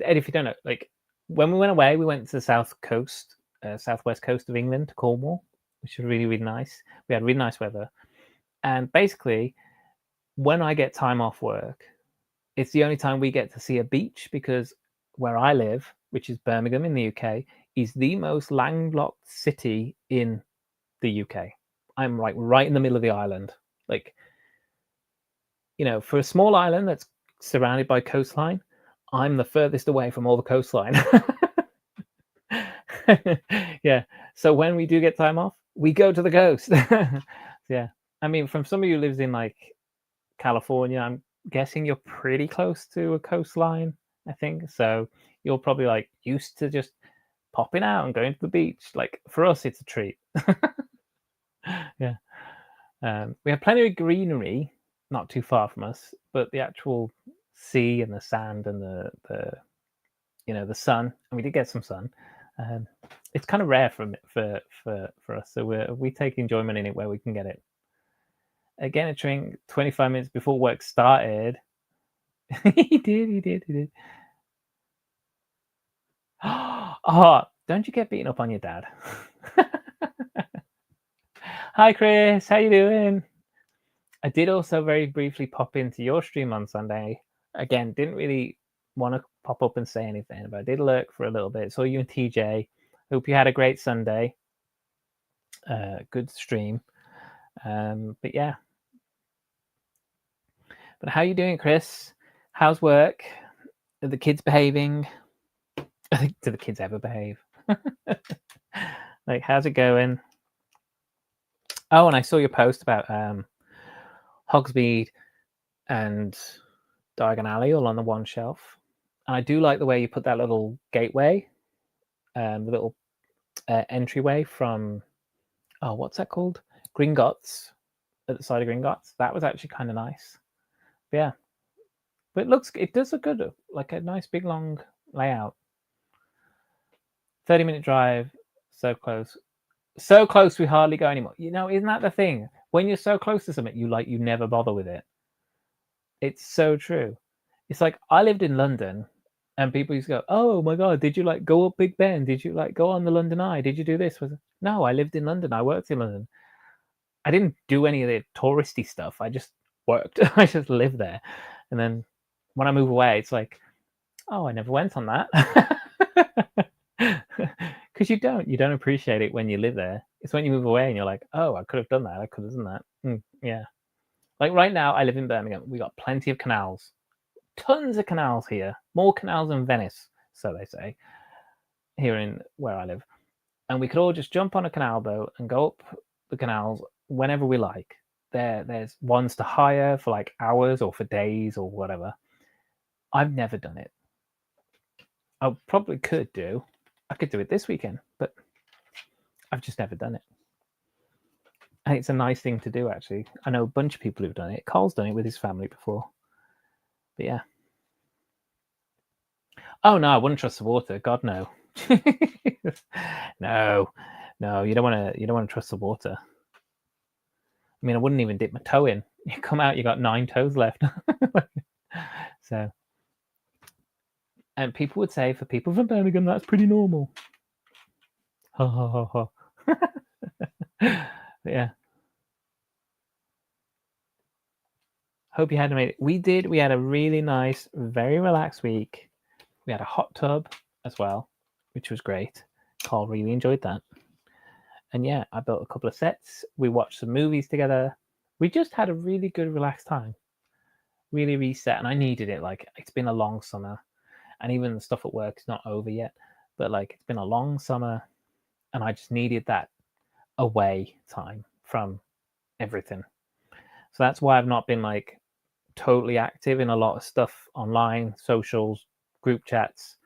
Ed, if you don't know, like when we went away, we went to the southwest coast of England, to Cornwall, which was really, really nice. We had really nice weather, and basically, when I get time off work, it's the only time we get to see a beach, because where I live, which is Birmingham in the UK, is the most landlocked city in the UK. I'm like right in the middle of the island. Like, you know, for a small island that's surrounded by coastline, I'm the furthest away from all the coastline. Yeah. So when we do get time off, we go to the coast. Yeah. I mean, from somebody who lives in like California, I'm guessing you're pretty close to a coastline, I think. So you're probably like used to just popping out and going to the beach. Like for us, it's a treat. Yeah. We have plenty of greenery not too far from us, but the actual sea and the sand and the you know, the sun, and we did get some sun, It's kind of rare for us, so we take enjoyment in it where we can get it. Again, a drink 25 minutes before work started. He did. Oh, don't you get beaten up on your dad? Hi, Chris. How you doing? I did also very briefly pop into your stream on Sunday. Again, didn't really want to pop up and say anything, but I did lurk for a little bit. Saw you and TJ. Hope you had a great Sunday. Good stream. But yeah. But how you doing, Chris? How's work? Are the kids behaving? I think, do the kids ever behave? Like, how's it going? Oh, and I saw your post about Hogsmeade and Diagon Alley all on the one shelf. And I do like the way you put that little gateway, the little entryway from, oh, what's that called? Gringotts, at the side of Gringotts. That was actually kind of nice. But yeah. But it does look good, like a nice big long layout. 30-minute drive, so close. So close we hardly go anymore. You know, isn't that the thing? When you're so close to something, you never bother with it. It's so true. It's like I lived in London and people used to go, oh my God, did you like go up Big Ben? Did you like go on the London Eye? Did you do this? No, I lived in London. I worked in London. I didn't do any of the touristy stuff. I just worked. I just lived there. And then when I move away, it's like, oh, I never went on that. Because you don't appreciate it when you live there. It's when you move away and you're like, oh, I could have done that. I could have done that. Yeah. Like right now, I live in Birmingham. We got plenty of canals. Tons of canals here. More canals than Venice, so they say, here in where I live. And we could all just jump on a canal boat and go up the canals whenever we like. There's ones to hire for like hours or for days or whatever. I've never done it. I probably could do. I could do it this weekend, but I've just never done it. And it's a nice thing to do, actually. I know a bunch of people who've done it. Carl's done it with his family before. But yeah. Oh, no, I wouldn't trust the water. God, no. No, you don't want to trust the water. I mean, I wouldn't even dip my toe in. You come out, you got 9 toes left. So, and people would say, for people from Birmingham, that's pretty normal. Ha ha ha ha. Yeah. Hope you had it. We did. We had a really nice, very relaxed week. We had a hot tub as well, which was great. Carl really enjoyed that. And yeah, I built a couple of sets. We watched some movies together. We just had a really good, relaxed time. Really reset. And I needed it. Like, it's been a long summer. And even the stuff at work is not over yet. But like, it's been a long summer. And I just needed that away time from everything. So that's why I've not been like totally active in a lot of stuff online, socials, group chats,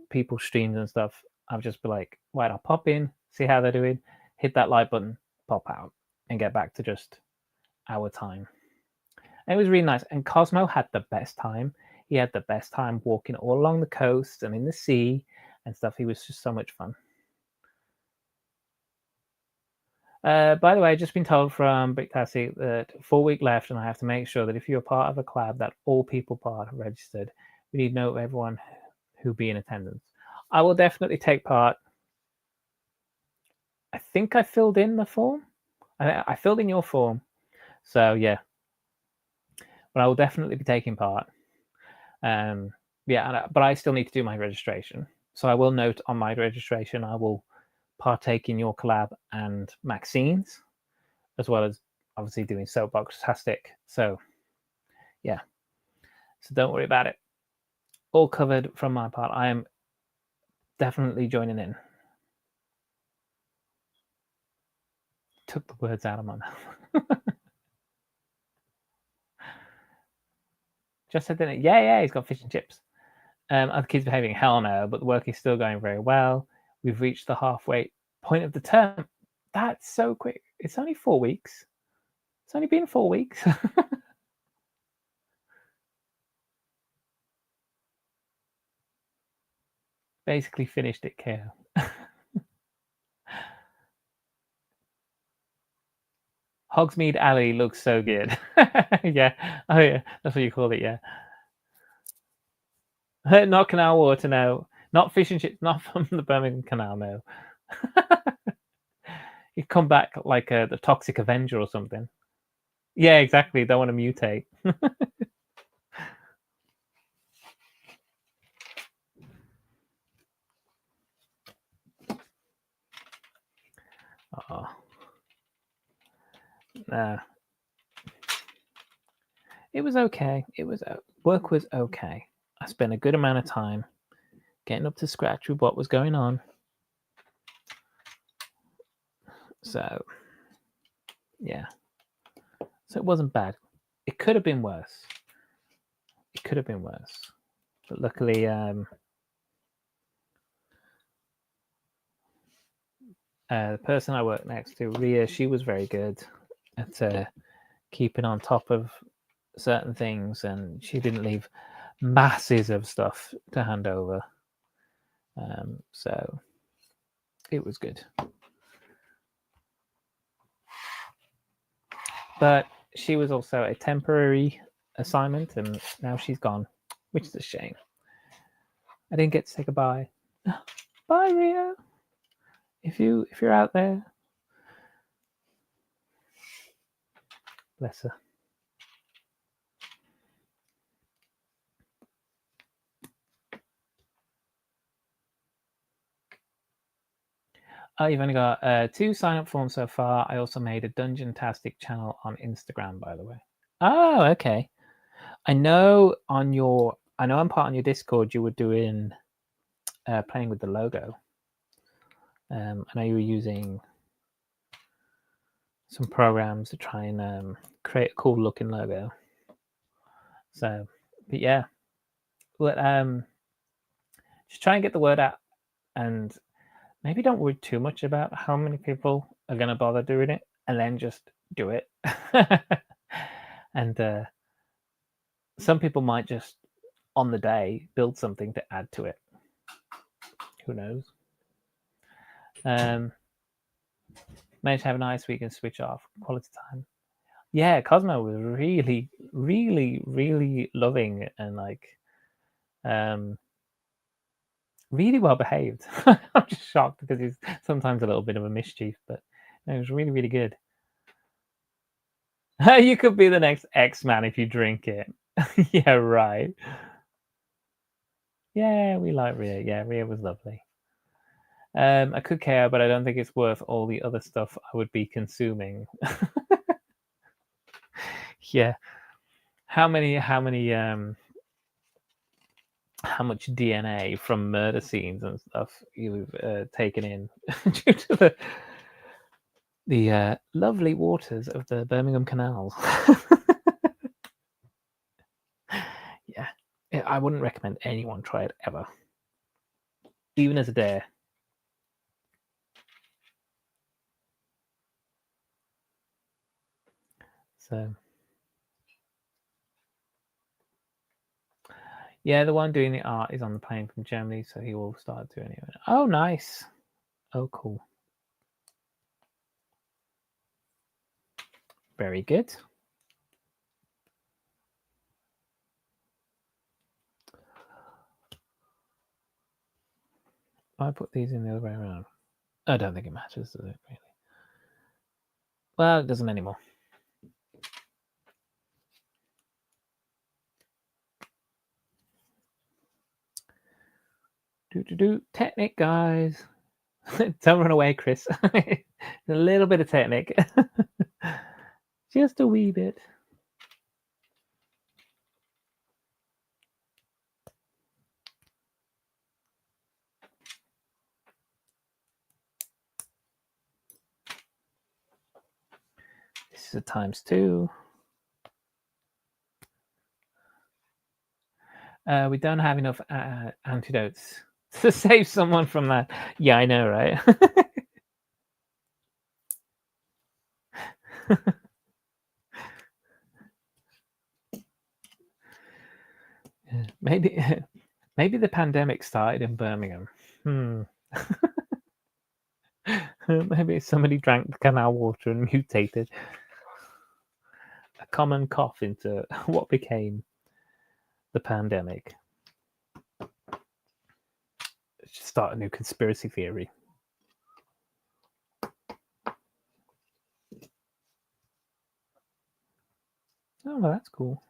people streams and stuff. I've just been like, right, I'll pop in, see how they're doing, hit that like button, pop out, and get back to just our time. And it was really nice. And Cosmo had the best time. He had the best time walking all along the coast and in the sea and stuff. He was just so much fun. By the way, I've just been told from Brick Tassie that 4 weeks left, and I have to make sure that if you're part of a collab, that all people part are registered. We need to know everyone who be in attendance. I will definitely take part. I think I filled in the form. I filled in your form. So, yeah. But I will definitely be taking part. Yeah, but I still need to do my registration. So I will note on my registration, I will partake in your collab and Maxine's, as well as obviously doing Soapbox-tastic. So, yeah. So don't worry about it. All covered from my part. I am definitely joining in. Took the words out of my mouth. Just said, didn't it? Yeah, he's got fish and chips. Are the kids behaving? Hell no, but the work is still going very well. We've reached the halfway point of the term. That's so quick. It's only 4 weeks. It's only been 4 weeks. Basically finished it KO. Hogsmeade Alley looks so good. Yeah. Oh yeah, that's what you call it. Yeah. Not canal water, no. Not fish and chips. Not from the Birmingham Canal, no. You come back like the Toxic Avenger or something. Yeah, exactly. Don't want to mutate. Oh. Nah. It was okay. It was work was okay. I spent a good amount of time getting up to scratch with what was going on. So, yeah. So it wasn't bad. It could have been worse. It could have been worse. But luckily, the person I worked next to, Ria, she was very good at keeping on top of certain things, and she didn't leave masses of stuff to hand over. So it was good. But she was also a temporary assignment, and now she's gone, which is a shame. I didn't get to say goodbye. Bye, Ria. If you're out there, bless her. You've only got 2 sign-up forms so far. I also made a Dungeon-tastic channel on Instagram, by the way. Oh, okay. I know I'm part on your Discord. You were doing playing with the logo. I know you were using some programs to try and create a cool looking logo. So, but yeah, just try and get the word out, and maybe don't worry too much about how many people are going to bother doing it, and then just do it. And some people might just on the day build something to add to it. Who knows? Managed to have a nice week and switch off. Quality time. Yeah, Cosmo was really, really, really loving and like really well behaved. I'm just shocked because he's sometimes a little bit of a mischief, but no, it was really, really good. You could be the next X-Man if you drink it. Yeah, right. Yeah, we like Rhea. Yeah, Rhea was lovely. I could care, but I don't think it's worth all the other stuff I would be consuming. Yeah. How much DNA from murder scenes and stuff you've taken in due to the lovely waters of the Birmingham canals? Yeah, I wouldn't recommend anyone try it ever, even as a dare. So, yeah, the one doing the art is on the plane from Germany, so he will start doing it. Oh, nice. Oh, cool. Very good. I put these in the other way around. I don't think it matters, does it, really? Well, it doesn't anymore. Technic, guys. Don't run away, Chris. A little bit of technic. Just a wee bit. This is a ×2. We don't have enough antidotes to save someone from that. Yeah, I know, right? maybe Maybe the pandemic started in Birmingham. Maybe somebody drank the canal water and mutated a common cough into what became the pandemic. Let's just start a new conspiracy theory. Oh, well, that's cool.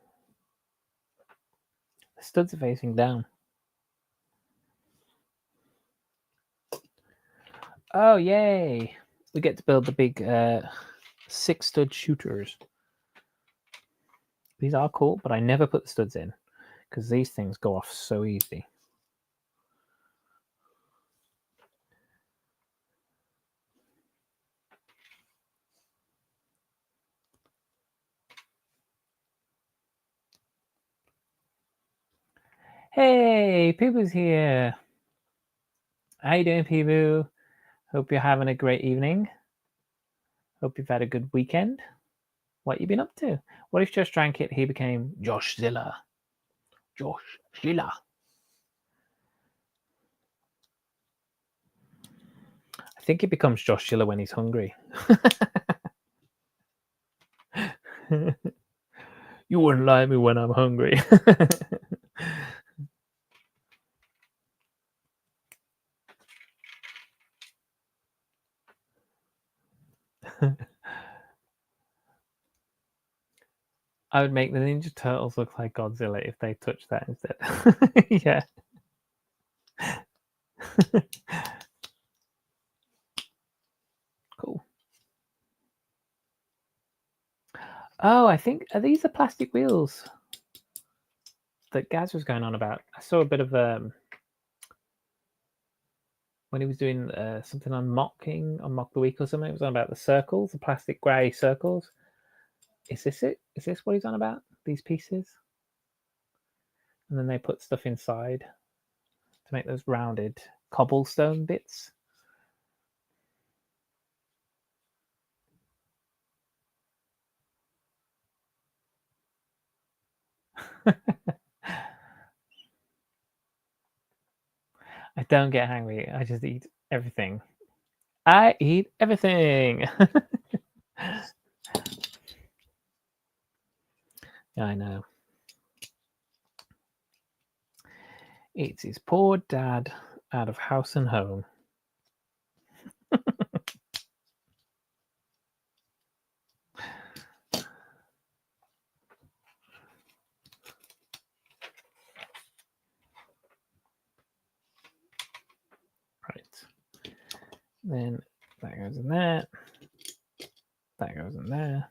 The studs are facing down. Oh, yay! We get to build the big 6-stud shooters. These are cool, but I never put the studs in because these things go off so easy. Hey, Peeboo's here. How you doing, Peeboo? Hope you're having a great evening. Hope you've had a good weekend. What you been up to? What if Josh drank it? He became Josh Zilla. Josh Zilla. I think he becomes Josh Zilla when he's hungry. You wouldn't like me when I'm hungry. I would make the Ninja Turtles look like Godzilla if they touched that instead. Yeah. Cool. Oh, I think, are these the plastic wheels that Gaz was going on about? I saw a bit of when he was doing something on Mock the Week or something. It was on about the circles, the plastic grey circles. Is this it? Is this what he's on about? These pieces? And then they put stuff inside to make those rounded cobblestone bits. I don't get hungry. I just eat everything. I eat everything. Yeah, I know. It's his poor dad out of house and home. Right. Then that goes in there. That goes in there.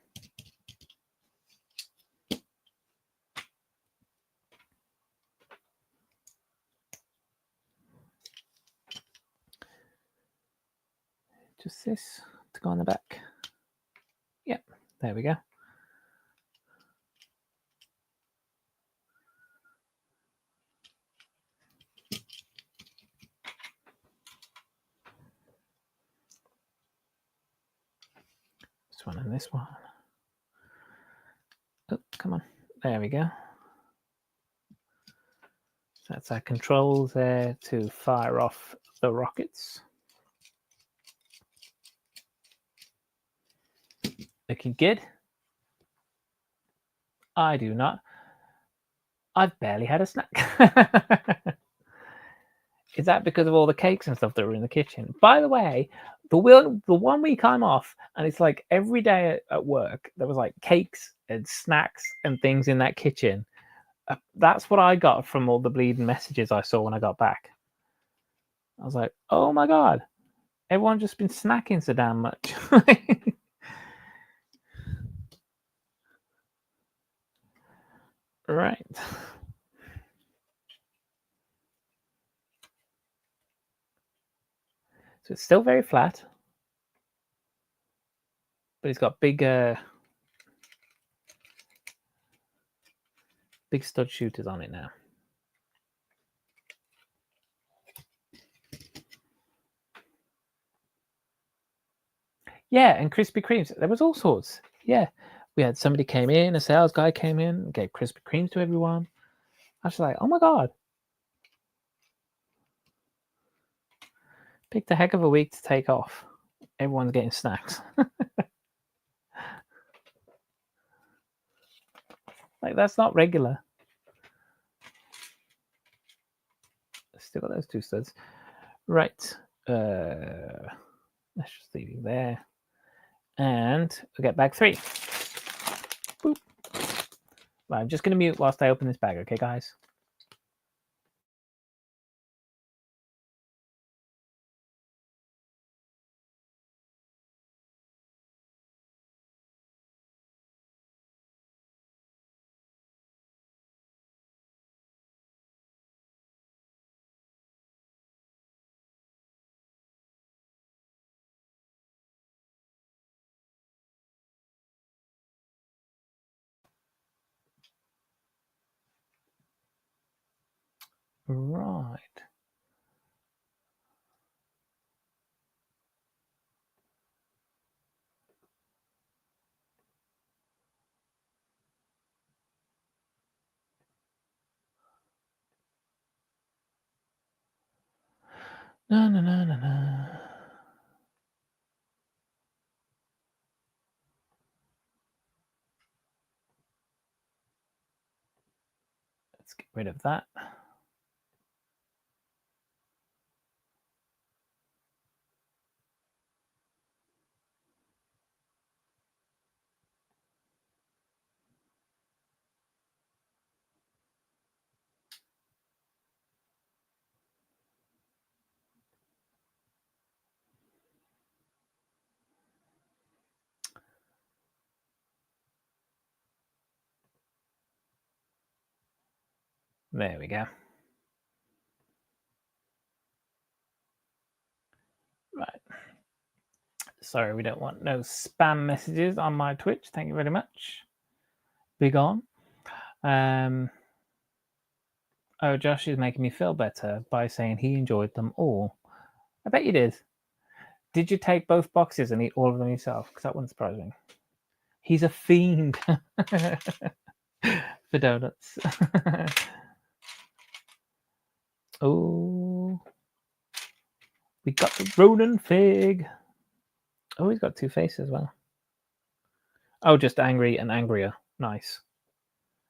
Just this to go on the back. Yep, there we go. This one and this one. Oh, come on. There we go. So that's our controls there to fire off the rockets. Looking good. I do not. I've barely had a snack. Is that because of all the cakes and stuff that were in the kitchen? By the way, the 1 week I'm off, and it's like every day at work, there was like cakes and snacks and things in that kitchen. That's what I got from all the bleeding messages I saw when I got back. I was like, oh my God, everyone's just been snacking so damn much. Right. So it's still very flat, but it's got big stud shooters on it now. Yeah, and Krispy Kremes. There was all sorts. Yeah, we had somebody came in, a sales guy came in, gave Krispy Kremes to everyone. I was like, oh my God. Picked a heck of a week to take off. Everyone's getting snacks. Like, that's not regular. Still got those 2 studs. Right. Let's just leave you there. And we'll get bag 3. Boop. Right, I'm just going to mute whilst I open this bag, okay, guys? Right. No. Let's get rid of that. There we go. Right. Sorry, we don't want no spam messages on my Twitch. Thank you very much. Big on. Oh, Josh is making me feel better by saying he enjoyed them all. I bet you did. Did you take both boxes and eat all of them yourself? Because that wouldn't surprise me. He's a fiend for donuts. Oh, we got the Ronan fig. Oh, he's got 2 faces as well. Oh, just angry and angrier. Nice.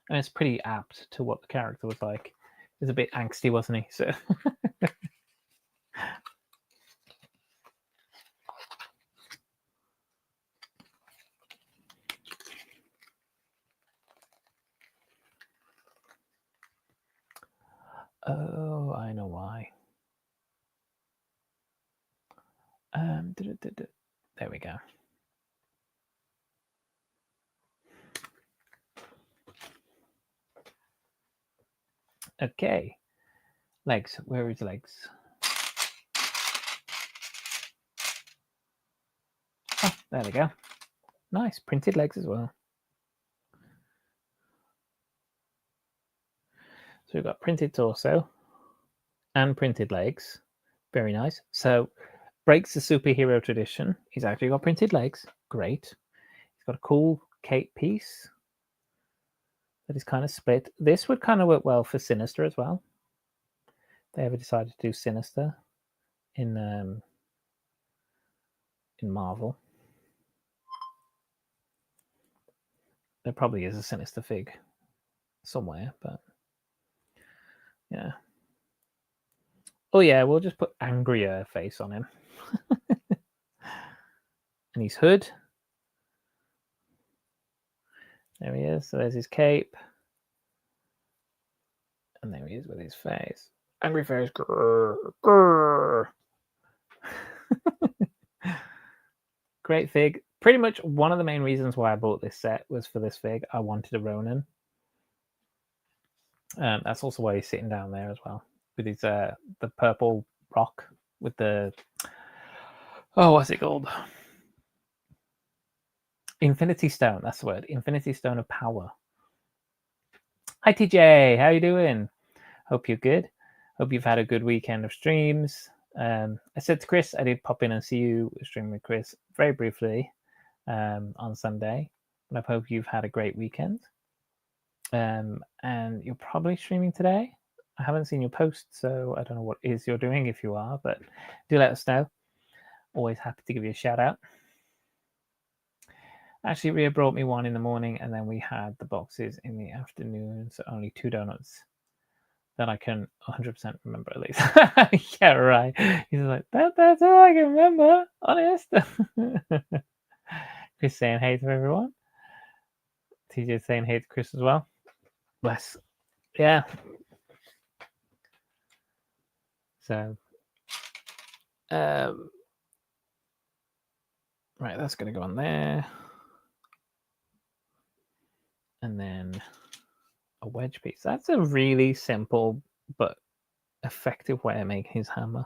And it's pretty apt to what the character was like. He was a bit angsty, wasn't he? So. Oh, I know why. There we go. Okay. Legs. Where is legs? Oh, there we go. Nice. Printed legs as well. So we've got printed torso and printed legs. Very nice. So breaks the superhero tradition. He's actually got printed legs. Great. He's got a cool cape piece that is kind of split. This would kind of work well for Sinister as well. They ever decided to do Sinister in Marvel. There probably is a Sinister fig somewhere, but yeah. Oh yeah, we'll just put angrier face on him. And his hood. There he is. So there's his cape. And there he is with his face. Angry face. Grrr, grrr. Great fig. Pretty much one of the main reasons why I bought this set was for this fig. I wanted a Ronan. That's also why he's sitting down there as well. With his the purple rock with the... Oh, what's it called? Infinity Stone. That's the word. Infinity Stone of Power. Hi, TJ. How you doing? Hope you're good. Hope you've had a good weekend of streams. I said to Chris, I did pop in and see you stream with Chris very briefly on Sunday. And I hope you've had a great weekend. And you're probably streaming today. I haven't seen your post, so I don't know what it is you're doing if you are, but do let us know. Always happy to give you a shout out. Actually, Ria brought me one in the morning, and then we had the boxes in the afternoon, so only 2 donuts that I can 100% remember at least. Yeah, right. He's like, that's all I can remember, honest. Chris saying hey to everyone. TJ saying hey to Chris as well. Bless. Yeah. So, right, that's going to go on there. And then a wedge piece. That's a really simple but effective way of making his hammer.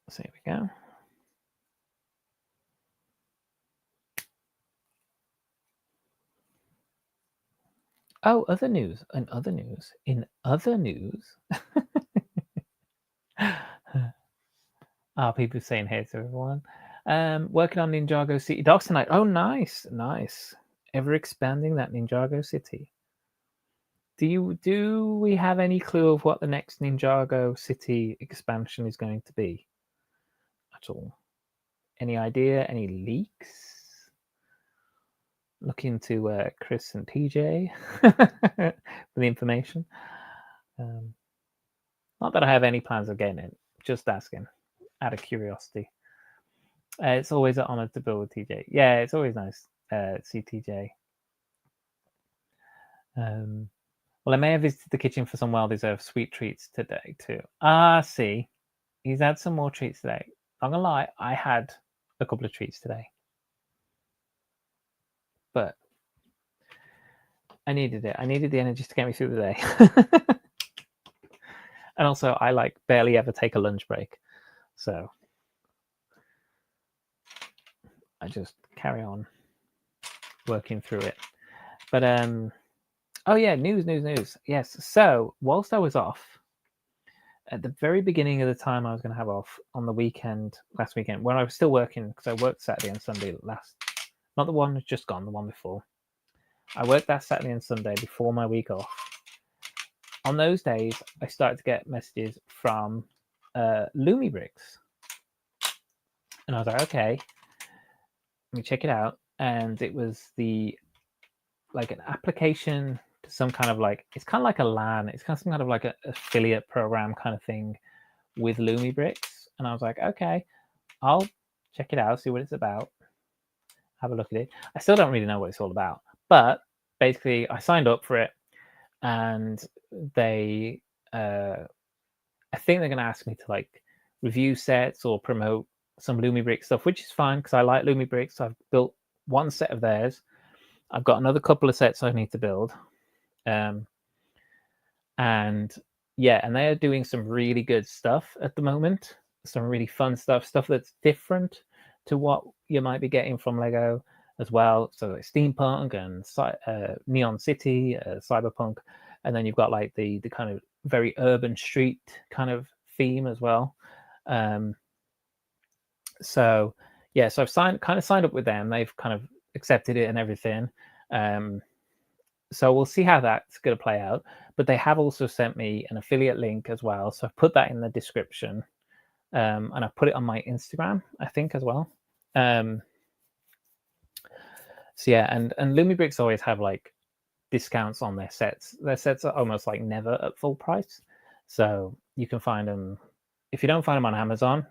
So here we go. Oh, other news. In other news. People saying hey to everyone. Working on Ninjago City Docks tonight. Oh, nice, nice. Ever expanding that Ninjago City. Do we have any clue of what the next Ninjago City expansion is going to be at all? Any idea? Any leaks? Look into Chris and TJ for the information. Not that I have any plans of getting it, just asking out of curiosity. It's always an honor to build with TJ. Yeah, it's always nice to see TJ. Well, I may have visited the kitchen for some well-deserved sweet treats today too. See, he's had some more treats today. Not gonna lie, I had a couple of treats today, but I needed it. I needed the energy to get me through the day. And also, I like barely ever take a lunch break, so I just carry on working through it. But oh yeah, news. Yes. So whilst I was off, at the very beginning of the time I was going to have off on the weekend, last weekend, when I was still working, because I worked Saturday and Sunday not the one that's just gone, the one before. I worked that Saturday and Sunday before my week off. On those days, I started to get messages from Lumibricks. And I was like, okay, let me check it out. And it was like an application to some kind of it's kind of like a LAN. It's kind of some kind of like an affiliate program kind of thing with Lumibricks. And I was like, okay, I'll check it out, see what it's about, have a look at it. I still don't really know what it's all about, but basically I signed up for it, and they I think they're going to ask me to review sets or promote some Lumibrick stuff, which is fine because I like Lumibricks. I've built one set of theirs. I've got another couple of sets I need to build. And yeah, and they're doing some really good stuff at the moment. Some really fun stuff that's different to what you might be getting from Lego as well. So like steampunk and neon city, cyberpunk, and then you've got the kind of very urban street kind of theme as well. So yeah, so I've signed up with them. They've kind of accepted it and everything. So we'll see how that's going to play out. But they have also sent me an affiliate link as well. So I've put that in the description. And I've put it on my Instagram, I think, as well. So yeah, and Lumibricks always have discounts on their sets. Their sets are almost never at full price. So you can find them, if you don't find them on Amazon,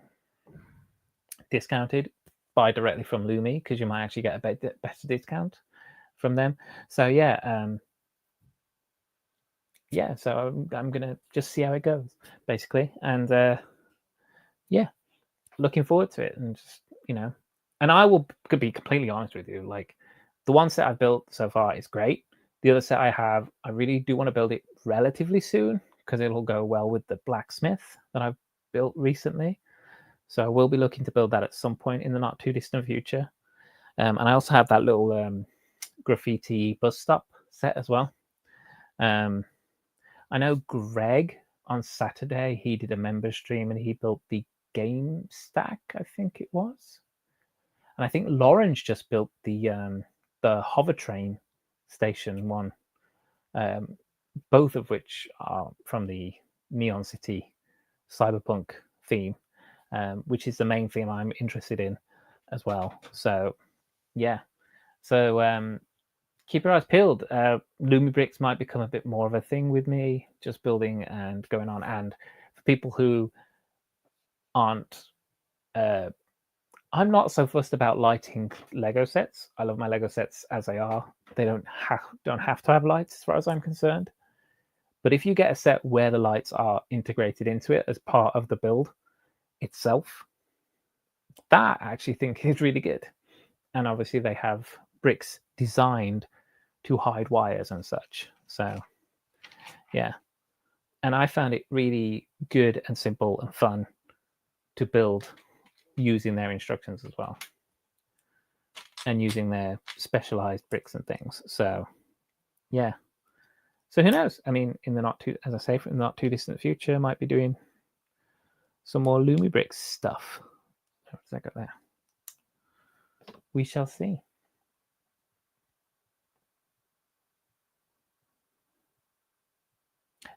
discounted, buy directly from Lumi, because you might actually get a better discount from them. So yeah, so I'm gonna just see how it goes, basically, and yeah, looking forward to it, and just and I could be completely honest with you, the one set I've built so far is great. The other set I really do want to build it relatively soon because it'll go well with the blacksmith that I've built recently. So I will be looking to build that at some point in the not too distant future. And I also have that little graffiti bus stop set as well. I know Greg on Saturday, he did a member stream and he built the Game Stack, I think it was. And I think Lauren's just built the hover train station one, both of which are from the Neon City cyberpunk theme, which is the main theme I'm interested in as well. So yeah, so keep your eyes peeled. Lumibricks might become a bit more of a thing with me, just building and going on. And for people who aren't, I'm not so fussed about lighting Lego sets. I love my Lego sets as they are. They don't have to have lights as far as I'm concerned. But if you get a set where the lights are integrated into it as part of the build itself, that I actually think is really good. And obviously they have bricks designed to hide wires and such. So yeah. And I found it really good and simple and fun to build using their instructions as well. And using their specialized bricks and things. So yeah. So who knows? I mean, in the not too, as I say, in the not too distant future, might be doing some more Lumibricks stuff. What's that got there? We shall see.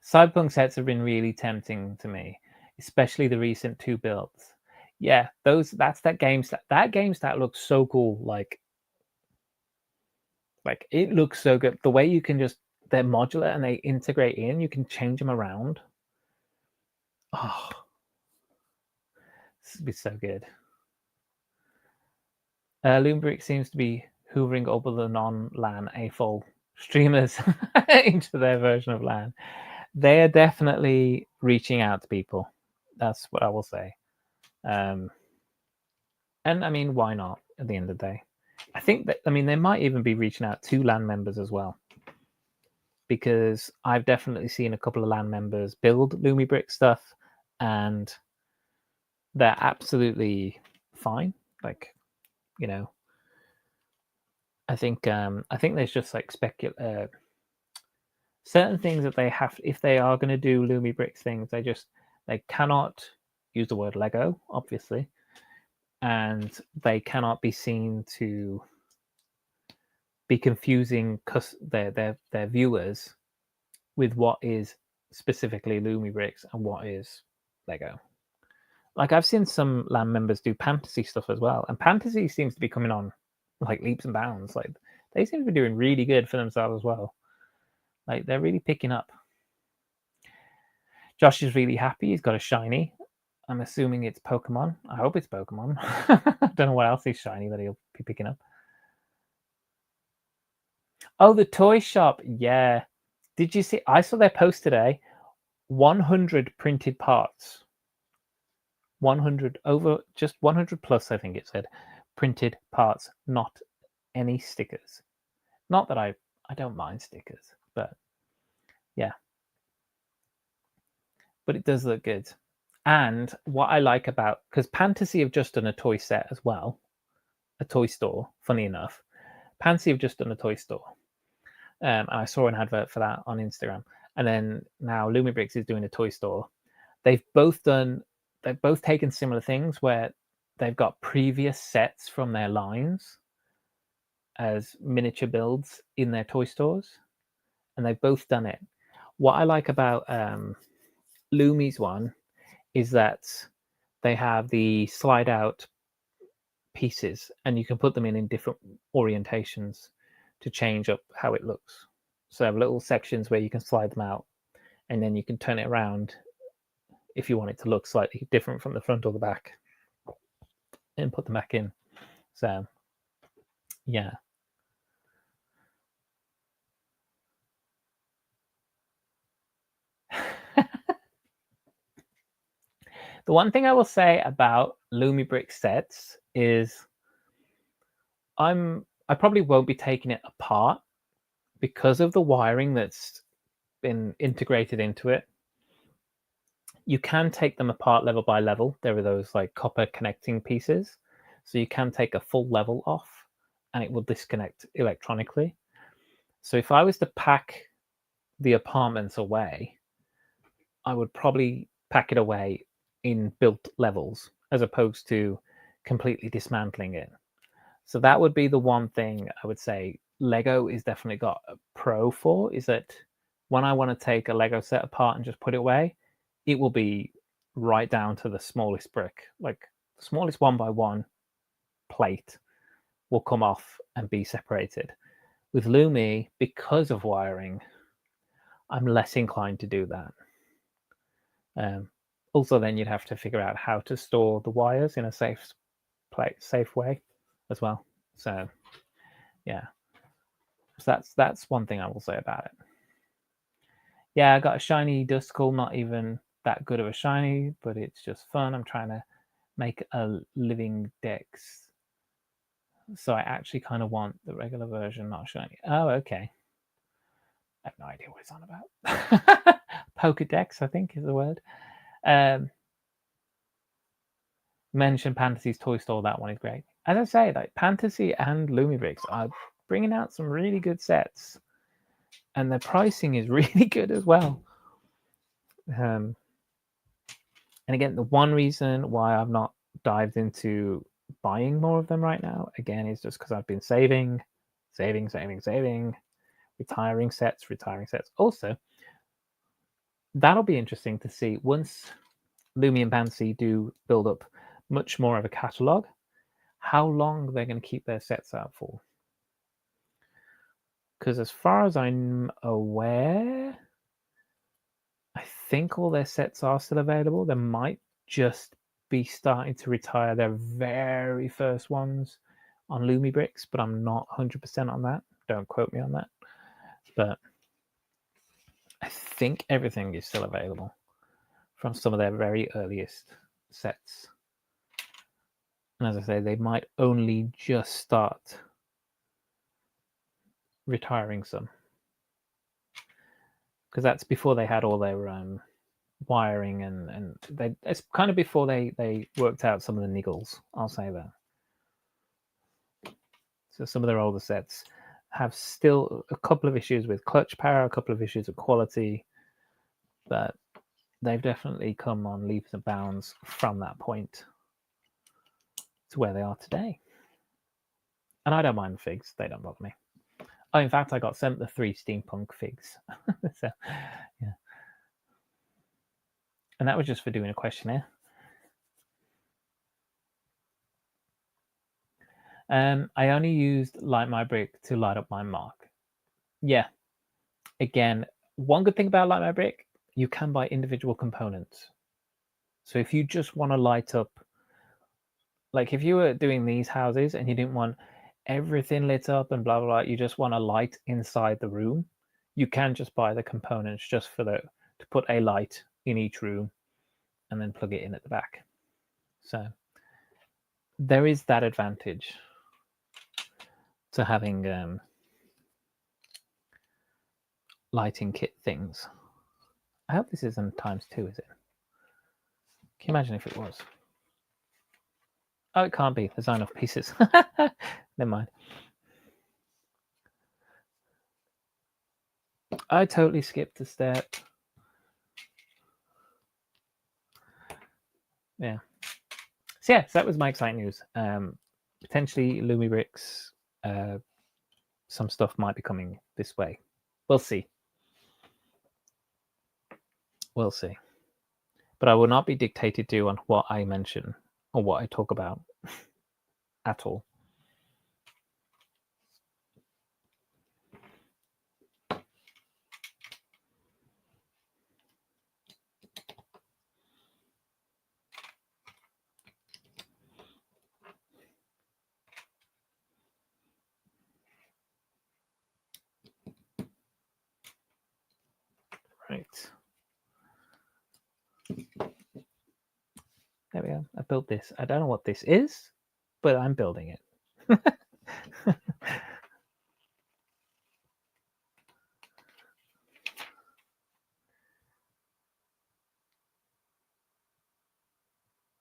Cyberpunk sets have been really tempting to me, especially the recent 2 builds. Yeah, that's that game stat. That game stat looks so cool. Like it looks so good. The way you can just, they're modular and they integrate in, you can change them around. Oh, this would be so good. Loombrick seems to be hoovering up the non-LAN AFOL streamers into their version of LAN. They are definitely reaching out to people. That's what I will say. And I mean, why not at the end of the day? I think that, I mean, they might even be reaching out to LAN members as well. Because I've definitely seen a couple of LAN members build Lumibrick stuff and they're absolutely fine. Like, you know, I think there's just like certain things that they have, if they are going to do Lumibricks things, they cannot use the word Lego, obviously, and they cannot be seen to be confusing their viewers with what is specifically Lumibricks and what is Lego. Like I've seen some LAN members do fantasy stuff as well, and fantasy seems to be coming on like leaps and bounds. Like they seem to be doing really good for themselves as well. Like they're really picking up. Josh is really happy. He's got a shiny. I'm assuming it's Pokemon. I hope it's Pokemon. I don't know what else is shiny that he'll be picking up. Oh, the toy shop. Yeah. Did you see? I saw their post today. 100 printed parts. 100 over, just 100 plus, I think it said, printed parts, not any stickers. Not that I don't mind stickers, but yeah. But it does look good. And what I like about, because Fantasy have just done a toy set as well, a toy store, funny enough. Fantasy have just done a toy store. And I saw an advert for that on Instagram. And then now Lumibricks is doing a toy store. They've both taken similar things where they've got previous sets from their lines as miniature builds in their toy stores. And they've both done it. What I like about Lumi's one is that they have the slide out pieces and you can put them in different orientations to change up how it looks. So they have little sections where you can slide them out and then you can turn it around if you want it to look slightly different from the front or the back and put them back in. So yeah. The one thing I will say about Lumibrick sets is I probably won't be taking it apart because of the wiring that's been integrated into it. You can take them apart level by level. There are those like copper connecting pieces. So you can take a full level off and it will disconnect electronically. So if I was to pack the apartments away, I would probably pack it away in built levels as opposed to completely dismantling it. So that would be the one thing I would say Lego is definitely got a pro for, is that when I want to take a Lego set apart and just put it away, it will be right down to the smallest brick. Like the smallest 1x1 plate will come off and be separated. With Lumi, because of wiring, I'm less inclined to do that. Also, then you'd have to figure out how to store the wires in a safe way as well. So, yeah, so that's one thing I will say about it. Yeah, I got a shiny Duskull, not even that good of a shiny, but it's just fun. I'm trying to make a living Dex, so I actually kind of want the regular version, not shiny. Oh, okay. I have no idea what it's on about. Pokedex, I think, is the word. Mention Fantasy's toy store. That one is great. As I say, like Fantasy and Lumibrix are bringing out some really good sets, and their pricing is really good as well. And again, the one reason why I've not dived into buying more of them right now, again, is just because I've been saving, retiring sets. Also, that'll be interesting to see once Lumi and Fantasy do build up much more of a catalogue, how long they're going to keep their sets out for. Because as far as I'm aware, I think all their sets are still available. They might just be starting to retire their very first ones on Lumibrix, but I'm not 100% on that. Don't quote me on that. But I think everything is still available from some of their very earliest sets. And as I say, they might only just start retiring some, because that's before they had all their wiring and it's kind of before they worked out some of the niggles, I'll say that. So some of their older sets have still a couple of issues with clutch power, a couple of issues with quality, but they've definitely come on leaps and bounds from that point to where they are today. And I don't mind the figs, they don't bother me. Oh, in fact, I got sent the 3 steampunk figs. So, yeah. And that was just for doing a questionnaire. I only used Light My Brick to light up my mark. Yeah. Again, one good thing about Light My Brick, you can buy individual components. So if you just want to light up, like if you were doing these houses and you didn't want everything lit up and blah, blah, blah, you just want a light inside the room, you can just buy the components just for to put a light in each room and then plug it in at the back. So there is that advantage to having lighting kit things. I hope this isn't ×2, is it? Can you imagine if it was? Oh, it can't be. There's not enough pieces. Never mind. I totally skipped a step. Yeah. So yeah, so that was my exciting news. Potentially Lumibrix, some stuff might be coming this way. We'll see. We'll see. But I will not be dictated to on what I mention or what I talk about at all. Right. There we go. I built this. I don't know what this is, but I'm building it.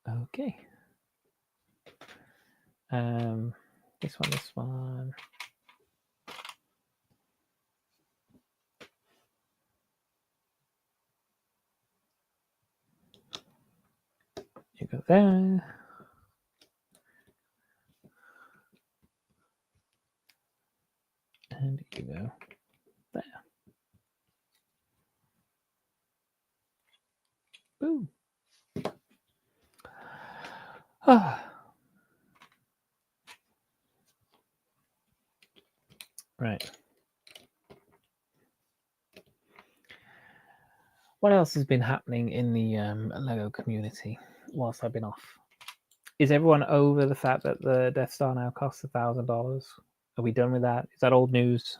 Okay. This one. You go there. And you go there. Boom. Right. What else has been happening in the Lego community whilst I've been off? Is everyone over the fact that the Death Star now costs $1,000? Are we done with that? Is that old news?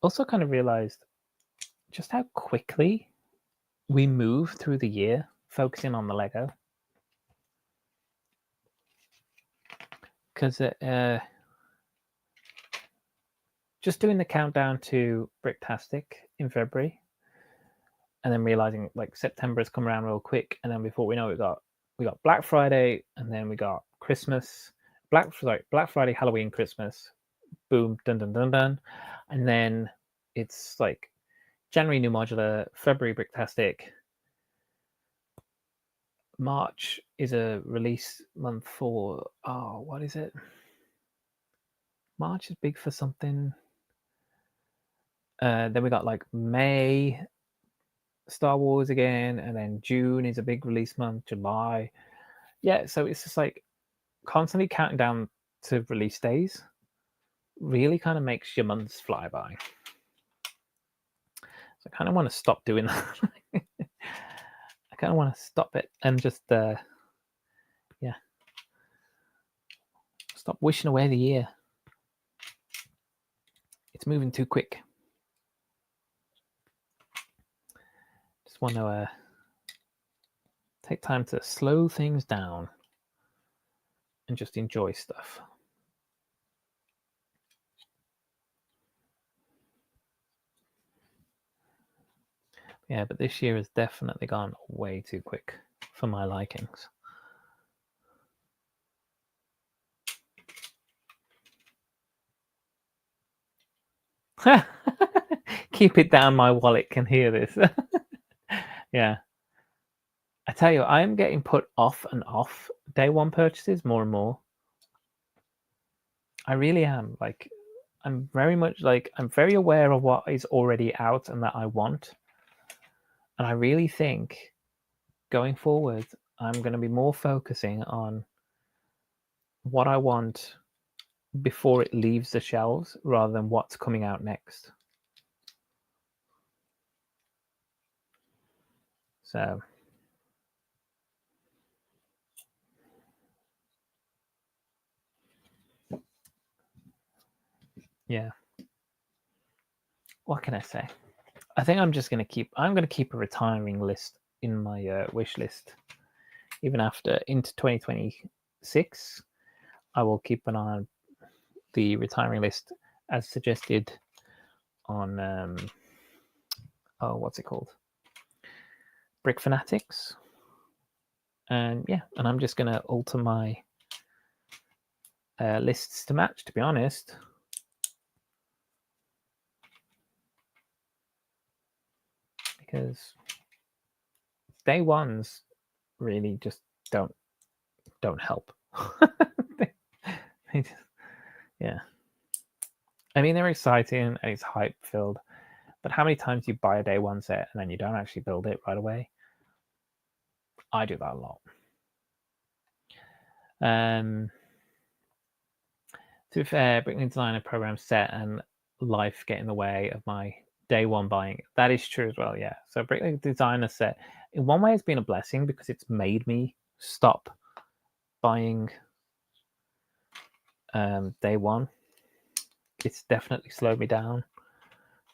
Also kind of realized just how quickly we move through the year focusing on the Lego. Because just doing the countdown to Bricktastic in February, and then realizing like September has come around real quick, and then before we know it, we got Black Friday, and then we got Christmas, Black Friday, Halloween, Christmas, boom, dun dun dun dun, and then it's like January new modular, February Bricktastic. March is a release month for what is it? March is big for something. Then we got like May, Star Wars again, and then June is a big release month. July, yeah. So it's just like constantly counting down to release days. Really kind of makes your months fly by. So I kind of want to stop doing that. I kind of want to stop it and just stop wishing away the year. It's moving too quick. Just want to take time to slow things down and just enjoy stuff. Yeah, but this year has definitely gone way too quick for my likings. Keep it down, my wallet can hear this. Yeah. I tell you, I am getting put off and off day one purchases more and more. I really am. Like, I'm very much like, I'm very aware of what is already out and that I want. And I really think going forward, I'm going to be more focusing on what I want before it leaves the shelves rather than what's coming out next. So yeah, what can I say? I think I'm just going to keep a retiring list in my wish list even after into 2026. I will keep an eye on the retiring list as suggested on what's it called, Brick Fanatics. And yeah, and I'm just going to alter my lists to match, to be honest. Because day ones really just don't help. They just, yeah. I mean, they're exciting and it's hype filled, but how many times do you buy a day one set and then you don't actually build it right away? I do that a lot. To be fair, Bricklink Designer program set and life get in the way of my day one buying. That is true as well, yeah. So Bricklink Designer set, in one way, it's been a blessing because it's made me stop buying day one. It's definitely slowed me down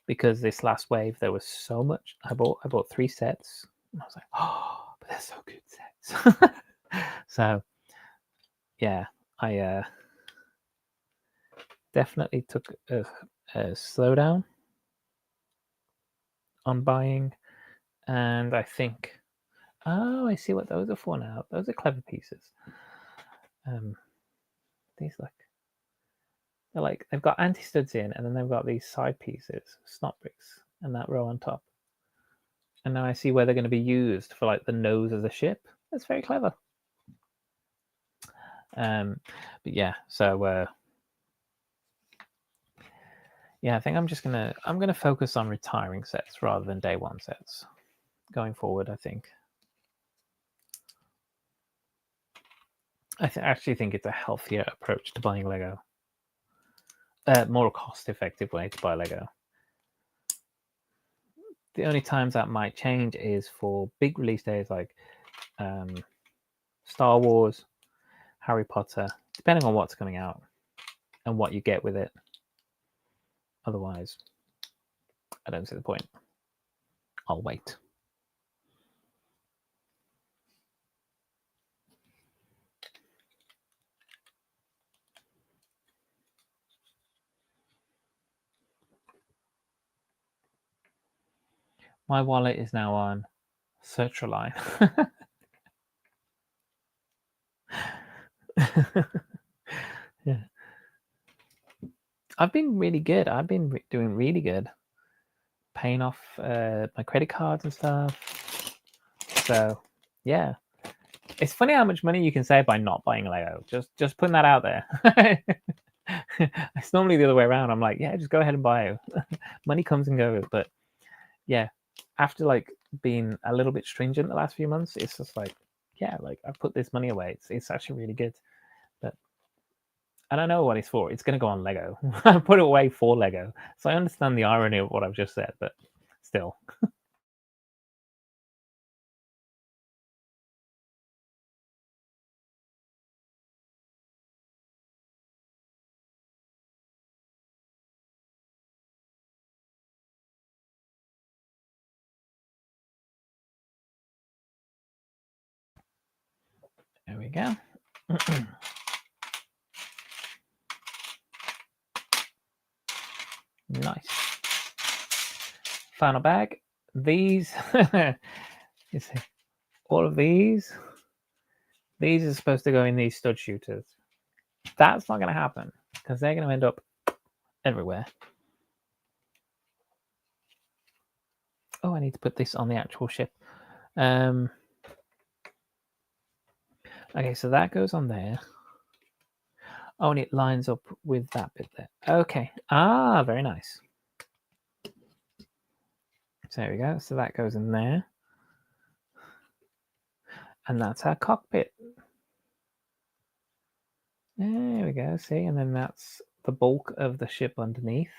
because this last wave there was so much. I bought 3 sets and I was like, oh, but they're so good sets. So yeah, I definitely took a slowdown on buying, and I think Oh, I see what those are for now. Those are clever pieces. These they're like they've got anti-studs in, and then they've got these side pieces, snot bricks, and that row on top. And now I see where they're going to be used for like the nose of the ship. That's very clever. But yeah, so yeah, I think I'm gonna focus on retiring sets rather than day one sets going forward. I think actually think it's a healthier approach to buying Lego, more cost-effective way to buy Lego. The only times that might change is for big release days like Star Wars, Harry Potter, depending on what's coming out and what you get with it. Otherwise, I don't see the point. I'll wait. My wallet is now on Sertraline. Yeah. I've been really good. I've been doing really good. Paying off my credit cards and stuff. So, yeah. It's funny how much money you can save by not buying Lego. Just putting that out there. It's normally the other way around. I'm like, yeah, just go ahead and buy it. Money comes and goes. But yeah, after like being a little bit stringent the last few months, it's just like, yeah, like I've put this money away. It's actually really good. But I don't know what it's for. It's going to go on Lego. I put it away for Lego. So I understand the irony of what I've just said, but still. There we go. Nice. Final bag. These, you see, all of these are supposed to go in these stud shooters. That's not going to happen because they're going to end up everywhere. Oh, I need to put this on the actual ship. Okay, so that goes on there. Oh, and it lines up with that bit there. Okay. Ah, very nice. So there we go. So that goes in there. And that's our cockpit. There we go. See, and then that's the bulk of the ship underneath.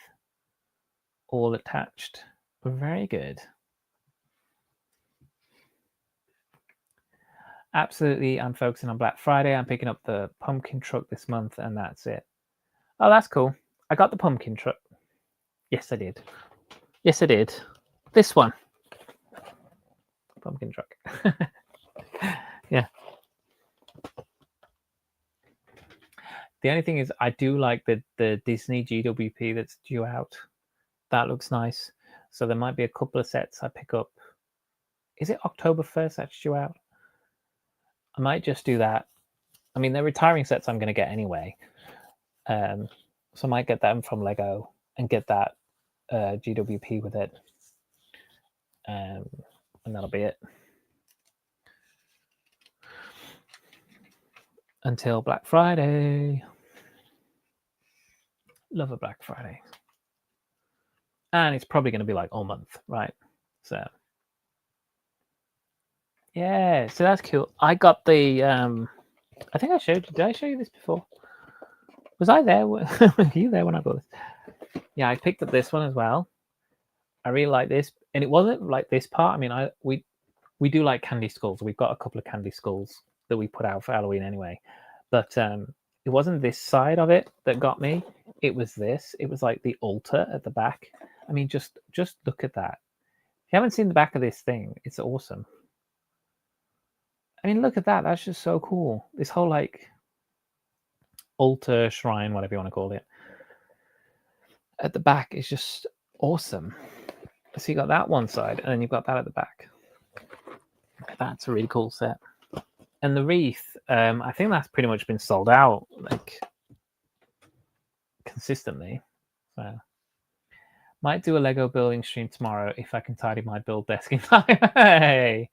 All attached. Very good. Absolutely, I'm focusing on Black Friday. I'm picking up the pumpkin truck this month, and that's it. Oh, that's cool. I got the pumpkin truck. Yes, I did. Yes, I did. This one. Pumpkin truck. Yeah. The only thing is I do like the Disney GWP that's due out. That looks nice. So there might be a couple of sets I pick up. Is it October 1st that's due out? I might just do that. I mean, they're retiring sets I'm going to get anyway. So I might get them from Lego and get that GWP with it. And that'll be it. Until Black Friday. Love a Black Friday. And it's probably going to be like all month, right? So yeah, so that's cool. I got the I think I showed you. Did I show you this before? Was I there? Were you there when I bought this? Yeah, I picked up this one as well. I really like this, and it wasn't like this part. I mean, we do like candy skulls. We've got a couple of candy skulls that we put out for Halloween anyway, but it wasn't this side of it that got me. It was this. It was like the altar at the back. I mean, just look at that. If you haven't seen the back of this thing, it's awesome. I mean, look at that. That's just so cool. This whole like altar, shrine, whatever you want to call it, at the back is just awesome. So you got that one side, and then you've got that at the back. That's a really cool set. And the wreath, I think that's pretty much been sold out, like, consistently. So might do a Lego building stream tomorrow if I can tidy my build desk in time. Hey,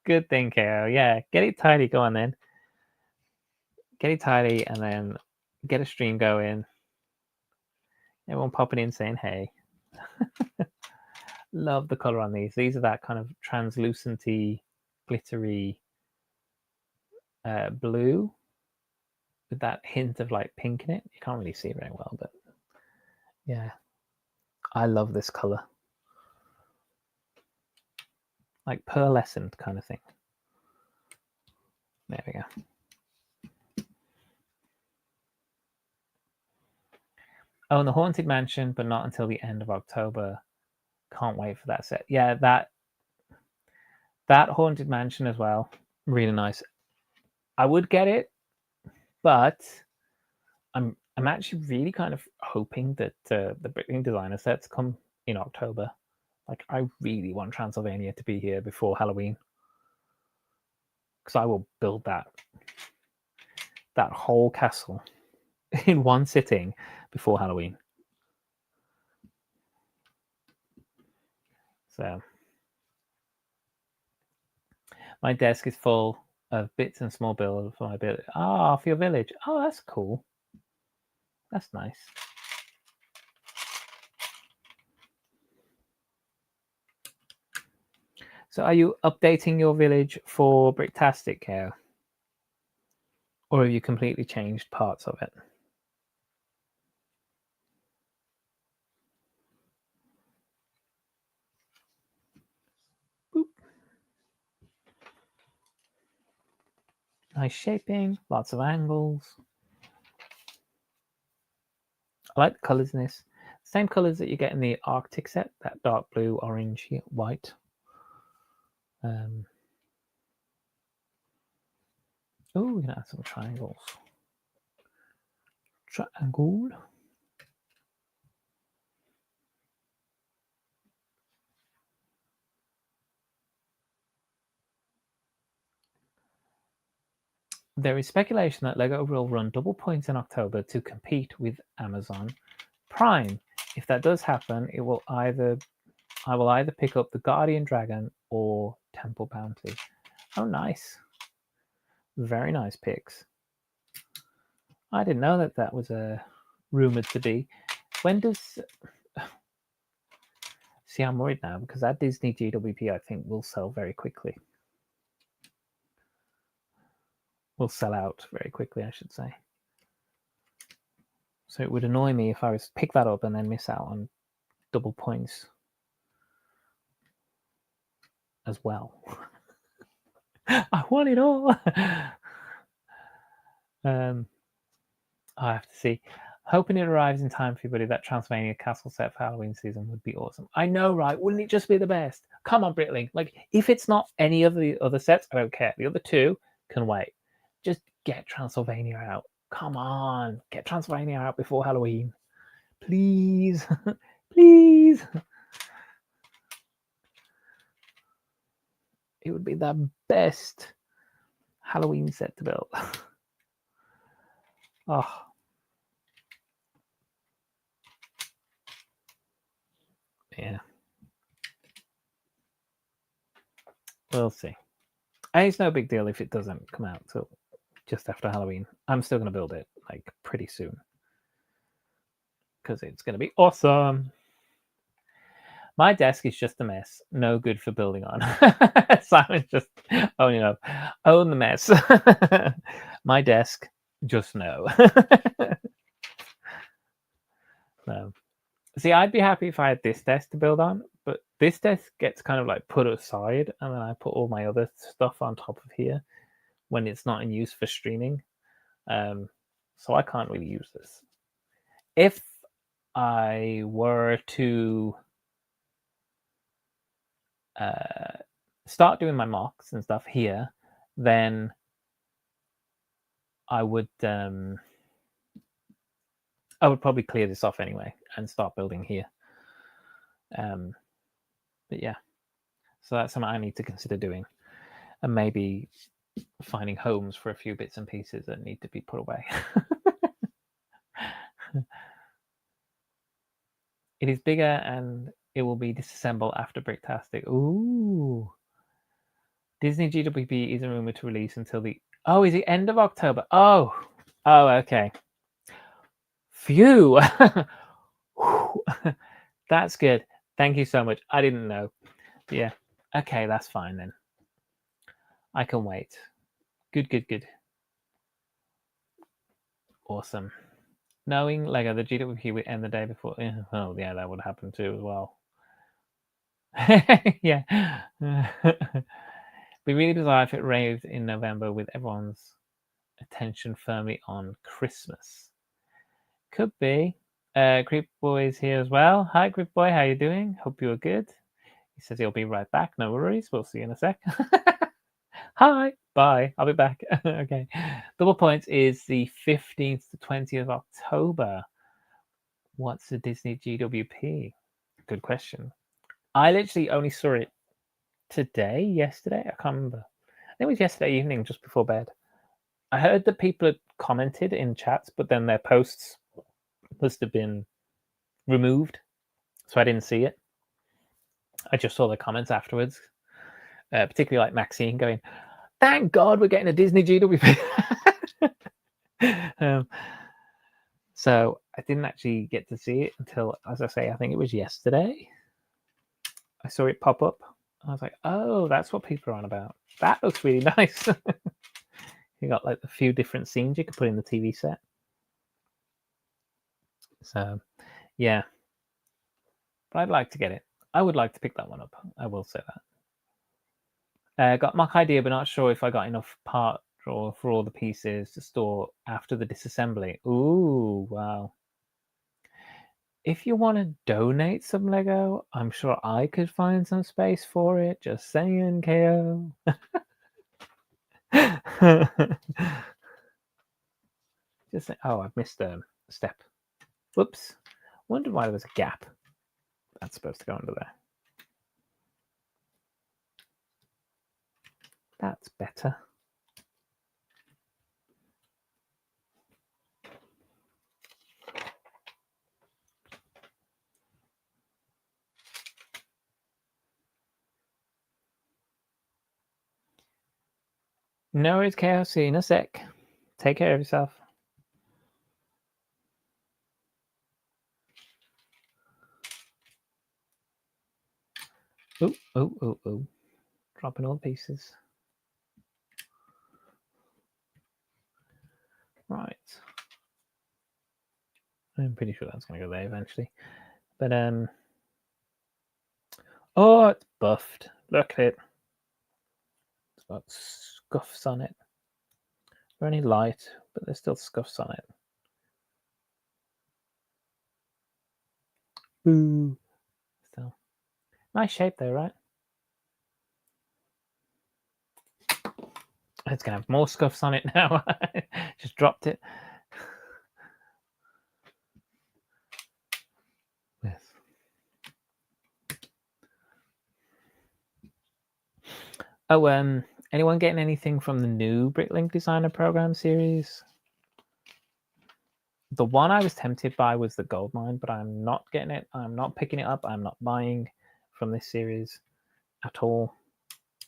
good thing, KO. Yeah, get it tidy. Go on then. Get it tidy and then get a stream going. Everyone popping in saying hey. Love the color on these. These are that kind of translucent-y, glittery blue with that hint of like pink in it. You can't really see it very well, but yeah, I love this color. Like pearlescent kind of thing. There we go. Oh, and the Haunted Mansion, but not until the end of October. Can't wait for that set. Yeah, that Haunted Mansion as well. Really nice. I would get it, but I'm actually really kind of hoping that the Bricklink Designer sets come in October. Like, I really want Transylvania to be here before Halloween, because I will build that whole castle in one sitting before Halloween. So my desk is full of bits and small builds for my build. Ah, for your village. Oh, that's cool. That's nice. So are you updating your village for Bricktastic, Care? Or have you completely changed parts of it? Boop. Nice shaping, lots of angles. I like the colors in this. Same colors that you get in the Arctic set, that dark blue, orange, white. Oh, we're gonna add some triangles. Triangle. There is speculation that Lego will run double points in October to compete with Amazon Prime. If that does happen, I will either pick up the Guardian Dragon or Temple Bounty. Oh, nice. Very nice picks. I didn't know that was rumored to be. When does... See, I'm worried now because that Disney GWP, I think, will sell very quickly. Will sell out very quickly, I should say. So it would annoy me if I was to pick that up and then miss out on double points as well. I want it all. I have to see. Hoping it arrives in time for everybody. That Transylvania Castle set for Halloween season would be awesome. I know, right? Wouldn't it just be the best? Come on, Bricklink. Like, if it's not any of the other sets, I don't care. The other two can wait. Just get Transylvania out. Come on. Get Transylvania out before Halloween. Please. Please. It would be the best Halloween set to build. Oh. Yeah. We'll see. And it's no big deal if it doesn't come out till just after Halloween. I'm still going to build it like pretty soon because it's going to be awesome. My desk is just a mess. No good for building on. Simon's just owning up. Own the mess. My desk, just no. No. See, I'd be happy if I had this desk to build on, but this desk gets kind of like put aside, and then I put all my other stuff on top of here when it's not in use for streaming. So I can't really use this. If I were to start doing my mocks and stuff here, then I would probably clear this off anyway and start building here. But yeah, So that's something I need to consider doing, and maybe finding homes for a few bits and pieces that need to be put away. It is bigger and it will be disassembled after Bricktastic. Ooh. Disney GWP isn't rumored to release until the... Oh, is it end of October? Oh, okay. Phew. That's good. Thank you so much. I didn't know. Yeah. Okay, that's fine then. I can wait. Good. Awesome. Knowing Lego, the GWP would end the day before. Oh, yeah, that would happen too as well. Yeah. Be really bizarre if it raved in November with everyone's attention firmly on Christmas. Could be. Creep Boy is here as well. Hi, Creep Boy. How you doing? Hope you're good. He says he'll be right back. No worries. We'll see you in a sec. Hi. Bye. I'll be back. Okay. Double Points is the 15th to 20th of October. What's the Disney GWP? Good question. I literally only saw it yesterday. I can't remember. I think it was yesterday evening, just before bed. I heard that people had commented in chats, but then their posts must have been removed, so I didn't see it. I just saw the comments afterwards, particularly like Maxine going, "Thank God we're getting a Disney GWP." So I didn't actually get to see it until, as I say, I think it was yesterday. I saw it pop up. I was like, "Oh, that's what people are on about. That looks really nice." You got like a few different scenes you could put in the TV set. So, yeah. But I'd like to get it. I would like to pick that one up. I will say that. Got mock idea, but not sure if I got enough part draw for all the pieces to store after the disassembly. Ooh, wow. If you want to donate some Lego, I'm sure I could find some space for it. Just saying, KO. Just say, oh, I've missed a step. Whoops. Wondered why there was a gap. That's supposed to go under there. That's better. No worries, KO. See you in a sec. Take care of yourself. Oh. Dropping all the pieces. Right. I'm pretty sure that's going to go there eventually. But, oh, it's buffed. Look at it. It's got scuffs on it. They're only light, but there's still scuffs on it. Boo. Still. Nice shape though, right? It's going to have more scuffs on it now. Just dropped it. Yes. Oh, anyone getting anything from the new Bricklink Designer Program series? The one I was tempted by was the gold mine, but I'm not getting it. I'm not picking it up. I'm not buying from this series at all.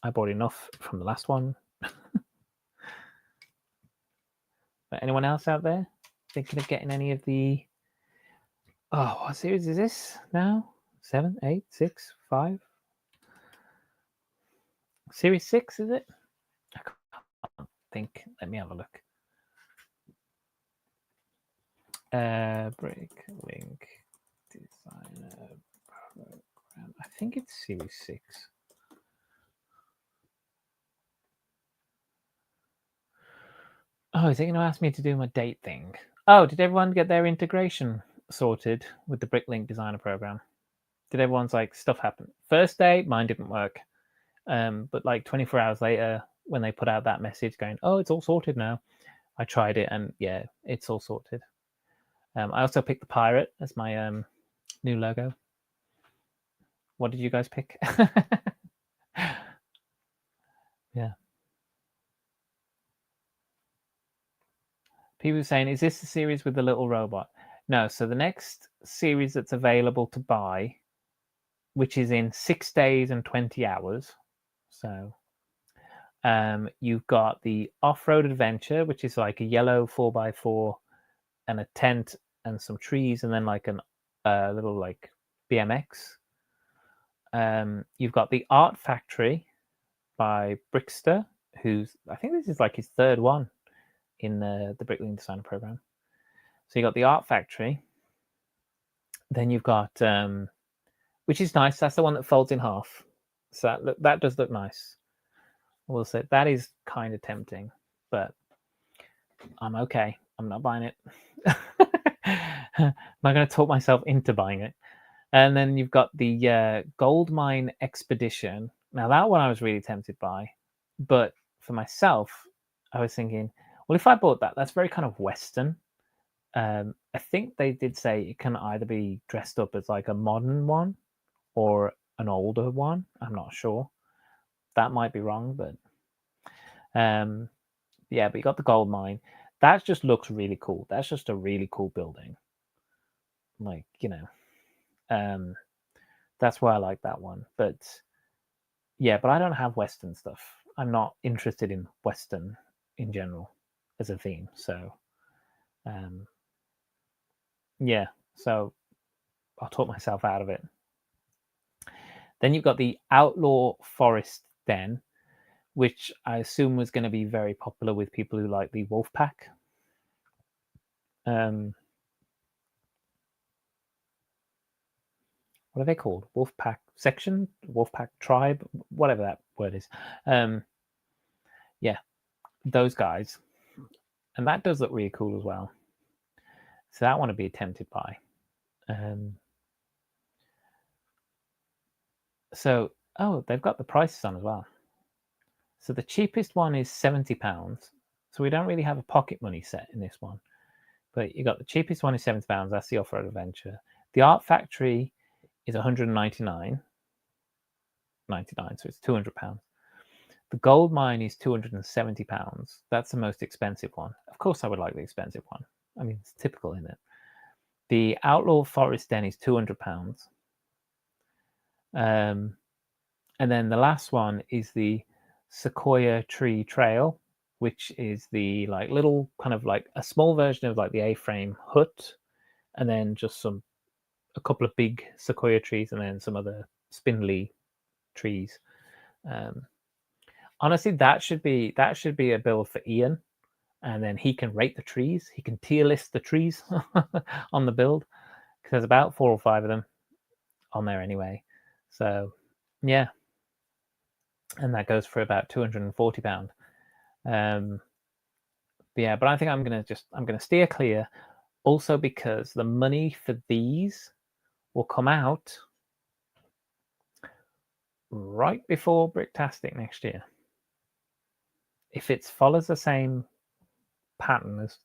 I bought enough from the last one. But anyone else out there thinking of getting any of the... Oh, what series is this now? 7, 8, 6, 5? Series 6, is it? I can't think. Let me have a look. Bricklink Designer Program. I think it's Series 6. Oh, is it going to ask me to do my date thing? Oh, did everyone get their integration sorted with the Bricklink Designer Program? Did everyone's like stuff happen? First day, mine didn't work. But like 24 hours later, when they put out that message going, "Oh, it's all sorted now," I tried it and yeah, it's all sorted. I also picked the pirate as my new logo. What did you guys pick? People are saying, is this the series with the little robot? No, so the next series that's available to buy, which is in 6 days and 20 hours. So you've got the off-road adventure, which is like a yellow 4x4 and a tent and some trees, and then like a little like BMX. You've got the Art Factory by Brickster, who's, I think this is like his third one in the Brickling Designer program. So you got the Art Factory. Then you've got, which is nice. That's the one that folds in half. So that does look nice. I will say that is kind of tempting, but I'm okay. I'm not buying it. I'm not going to talk myself into buying it. And then you've got the Gold Mine Expedition. Now that one I was really tempted by, but for myself, I was thinking, well, if I bought that, that's very kind of Western. I think they did say it can either be dressed up as like a modern one or an older one. I'm not sure. That might be wrong, but yeah, but you got the gold mine. That just looks really cool. That's just a really cool building. Like, you know, that's why I like that one. But yeah, but I don't have Western stuff. I'm not interested in Western in general as a theme. So yeah, so I'll talk myself out of it. Then you've got the Outlaw Forest Den, which I assume was going to be very popular with people who like the wolf pack. What are they called? Wolf pack section, wolf pack tribe, whatever that word is. Yeah, those guys, and that does look really cool as well. So that one to be tempted by. So they've got the prices on as well. So the cheapest one is £70. So we don't really have a pocket money set in this one. But you got the cheapest one is £70. That's the off-road adventure. The Art Factory is £199.99, so it's £200. The gold mine is £270. That's the most expensive one. Of course, I would like the expensive one. I mean, it's typical, isn't it? The Outlaw Forest Den is £200. And then the last one is the Sequoia Tree Trail, which is the like little kind of like a small version of like the A-frame hut, and then just a couple of big sequoia trees, and then some other spindly trees. Honestly, that should be a build for Ian, and then he can rate the trees. He can tier list the trees on the build, because there's about 4 or 5 of them on there anyway. So yeah, and that goes for about £240. Yeah, but I think I'm gonna steer clear. Also, because the money for these will come out right before Bricktastic next year. If it follows the same pattern as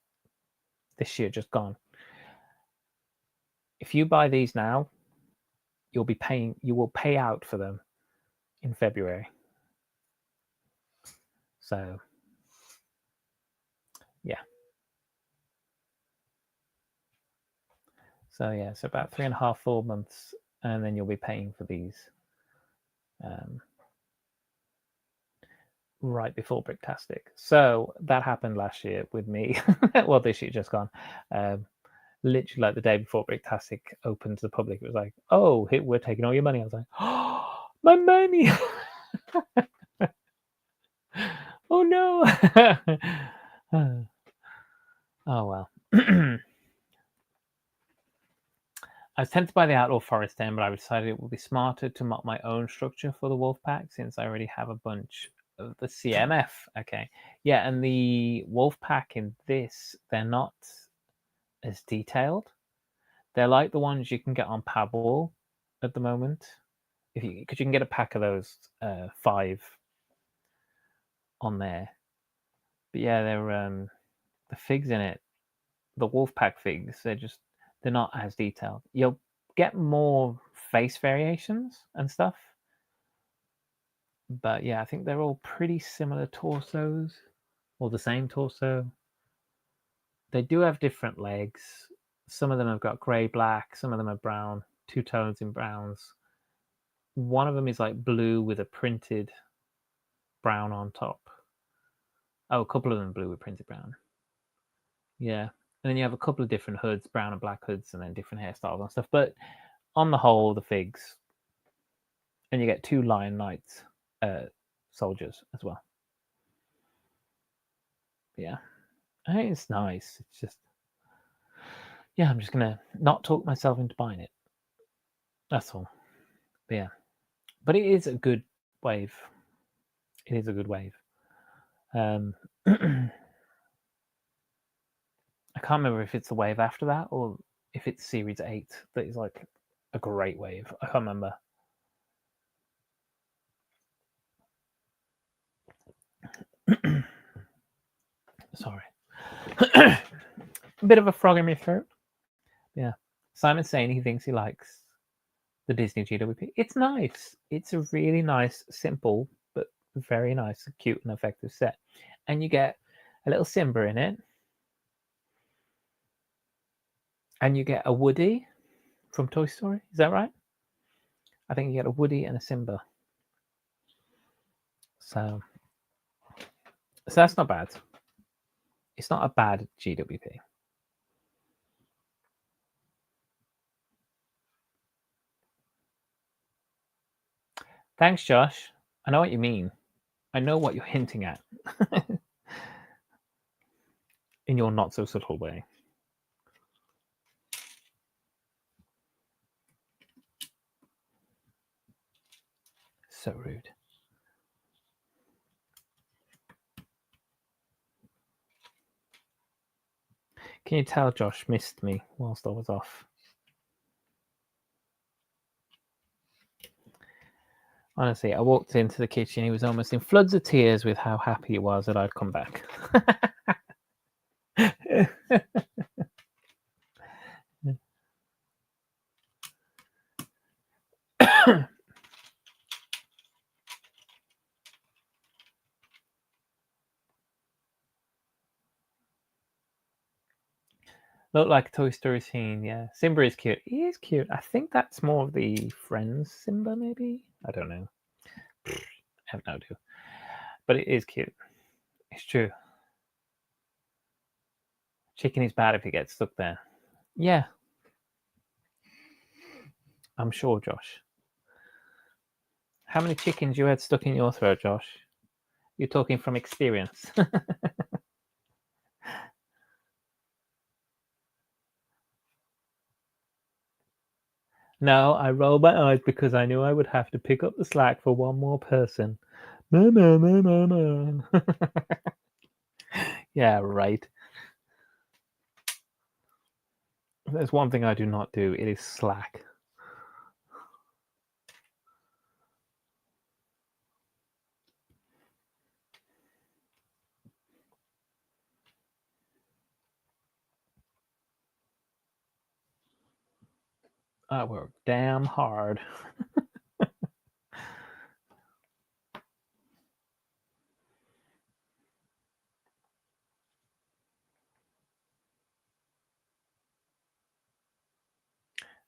this year just gone, if you buy these now, you will pay out for them in February. So yeah. So yeah, so about 3.5, 4 months, and then you'll be paying for these right before Bricktastic. So that happened last year with me. Well, this year just gone. Literally like the day before Bricktastic opened to the public, it was like, oh, we're taking all your money. I was like, oh, my money. Oh no. Oh well. I was tempted by the Outlaw Forest Den, but I decided it would be smarter to mock my own structure for the wolf pack, since I already have a bunch of the CMF. Okay. Yeah, and the wolf pack in this, they're not as detailed. They're like the ones you can get on Paddle at the moment. Because you can get a pack of those 5 on there. But yeah, they're the figs in it, the wolf pack figs, they're not as detailed. You'll get more face variations and stuff, but yeah, I think they're all pretty similar torsos, or the same torso. They do have different legs. Some of them have got grey, black. Some of them are brown, 2 tones in browns. One of them is like blue with a printed brown on top. Oh, a couple of them blue with printed brown. Yeah. And then you have a couple of different hoods, brown and black hoods, and then different hairstyles and stuff. But on the whole, the figs. And you get 2 Lion Knights soldiers as well. Yeah. I think it's nice. It's just, yeah, I'm just going to not talk myself into buying it. That's all. But yeah. But it is a good wave. It is a good wave. I can't remember if it's the wave after that or if it's Series 8 that is like a great wave. I can't remember. Sorry. A bit of a frog in my throat. Yeah. Simon's saying he thinks he likes the Disney GWP. It's nice. It's a really nice, simple, but very nice, cute, and effective set. And you get a little Simba in it. And you get a Woody from Toy Story. Is that right? I think you get a Woody and a Simba. So that's not bad. It's not a bad GWP. Thanks, Josh. I know what you mean. I know what you're hinting at. In your not so subtle way. So rude. Can you tell Josh missed me whilst I was off? Honestly, I walked into the kitchen. He was almost in floods of tears with how happy he was that I'd come back. Look like a Toy Story scene, yeah. Simba is cute. He is cute. I think that's more of the Friends Simba, maybe? I don't know. I have no idea. But it is cute. It's true. Chicken is bad if it gets stuck there. Yeah. I'm sure, Josh. How many chickens you had stuck in your throat, Josh? You're talking from experience. No, I rolled my eyes because I knew I would have to pick up the slack for one more person. No. Yeah, right. There's one thing I do not do. It is slack. I work damn hard.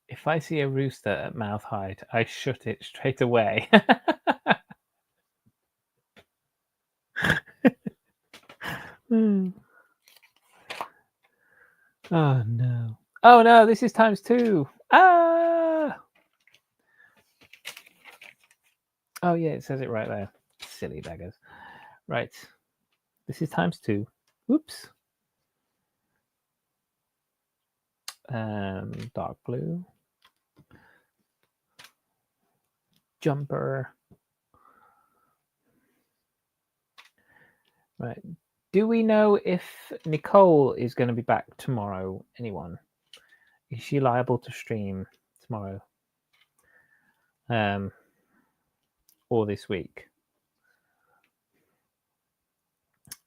If I see a rooster at mouth height, I shut it straight away. Oh no. Oh no, this is times 2. Ah! Oh yeah, it says it right there. Silly beggars. Right. This is times 2. Whoops. Dark blue. Jumper. Right. Do we know if Nicole is going to be back tomorrow? Anyone? Is she liable to stream tomorrow? Or this week?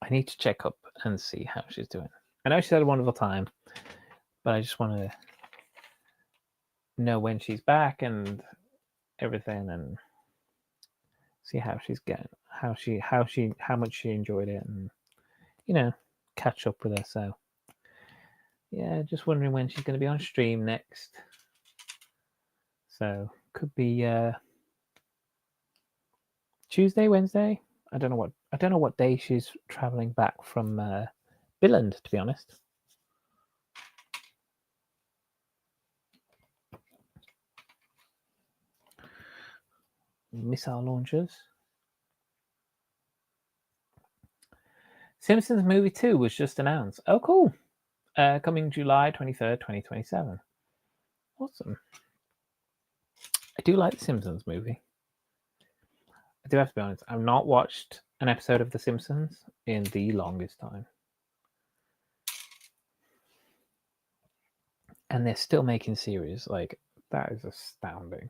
I need to check up and see how she's doing. I know she's had a wonderful time, but I just want to know when she's back and everything, and see how she's getting, how much she enjoyed it, and catch up with her. So yeah, just wondering when she's going to be on stream next. So could be Tuesday, Wednesday. I don't know what day she's traveling back from Billund, to be honest. Missile launchers. Simpsons movie 2 was just announced. Oh, cool. Coming July 23rd, 2027. Awesome. I do like the Simpsons movie. I do have to be honest. I've not watched an episode of The Simpsons in the longest time. And they're still making series. Like, that is astounding.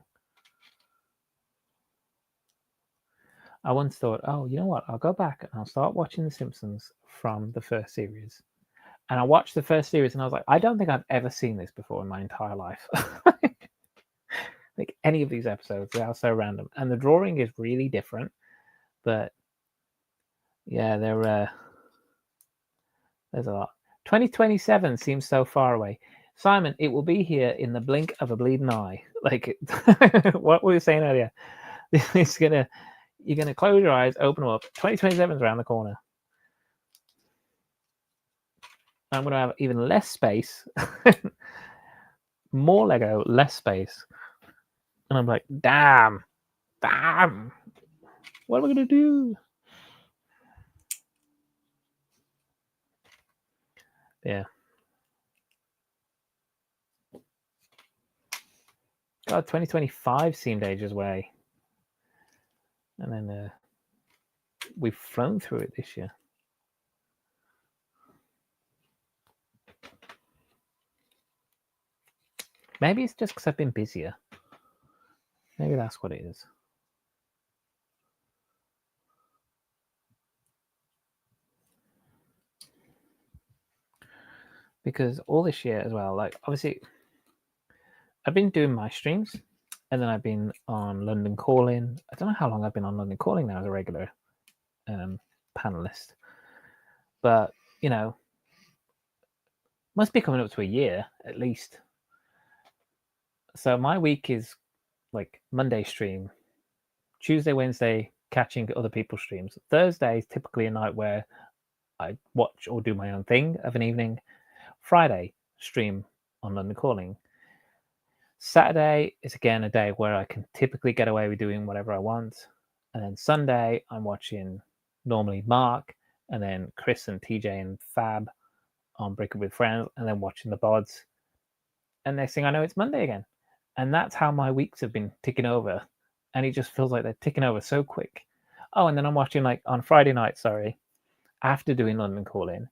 I once thought, oh, you know what? I'll go back and I'll start watching The Simpsons from the first series. And I watched the first series and I was like, I don't think I've ever seen this before in my entire life. Like any of these episodes, they are so random. And the drawing is really different. But yeah, there's a lot. 2027 seems so far away. Simon, it will be here in the blink of a bleeding eye. Like what we were saying earlier. You're gonna close your eyes, open them up. 2027 is around the corner. I'm gonna have even less space, more Lego, less space, and I'm like, damn, what am I gonna do? Yeah. God, 2025 seemed ages away, and then we've flown through it this year. Maybe it's just because I've been busier. Maybe that's what it is. Because all this year as well, like obviously, I've been doing my streams, and then I've been on London Calling. I don't know how long I've been on London Calling now as a regular panelist, but you know, must be coming up to a year at least. So my week is like Monday stream, Tuesday, Wednesday catching other people's streams. Thursday is typically a night where I watch or do my own thing of an evening. Friday stream on London Calling. Saturday is again a day where I can typically get away with doing whatever I want. And then Sunday, I'm watching normally Mark, and then Chris and TJ and Fab on Break Up With Friends, and then watching the bods. And next thing I know, it's Monday again. And that's how my weeks have been ticking over. And it just feels like they're ticking over so quick. Oh, and then I'm watching, like, on Friday night, after doing London Calling,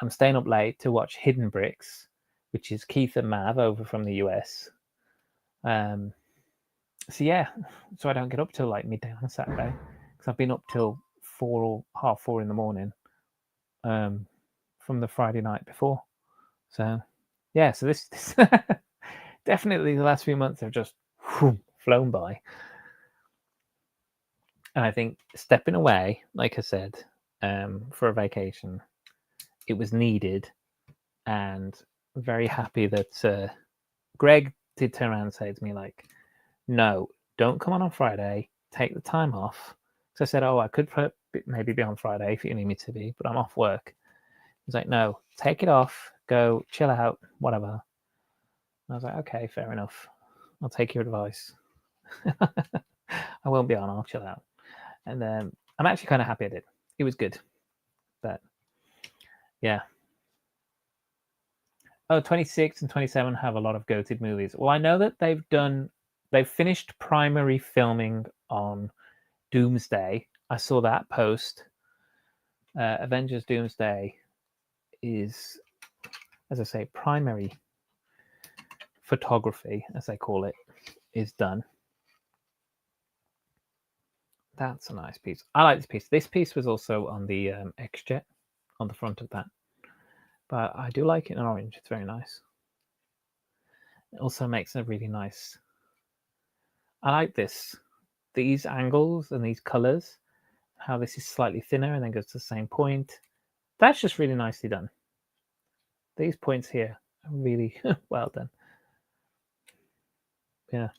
I'm staying up late to watch Hidden Bricks, which is Keith and Mav over from the US. So yeah, so I don't get up till like midday on Saturday because I've been up till 4 or half 4 in the morning from the Friday night before. So yeah, so this definitely the last few months have just flown by. And I think stepping away, like I said, for a vacation, it was needed, and very happy that Greg did turn around and say to me, like, no, don't come on Friday, take the time off. So I said, oh, I could maybe be on Friday if you need me to be, but I'm off work. He's like, no, take it off, go chill out, whatever. And I was like, okay, fair enough. I'll take your advice. I won't be on, I'll chill out. And I'm actually kind of happy I did. It was good. But yeah. Oh, 26 and 27 have a lot of goated movies. Well, I know that they've finished primary filming on Doomsday. I saw that post. Avengers Doomsday is, as I say, primary photography, as they call it, is done. That's a nice piece. I like this piece. This piece was also on the X-Jet, on the front of that. But I do like it in orange. It's very nice. It also makes a really nice... I like this. These angles and these colors, how this is slightly thinner and then goes to the same point. That's just really nicely done. These points here are really well done. Yeah.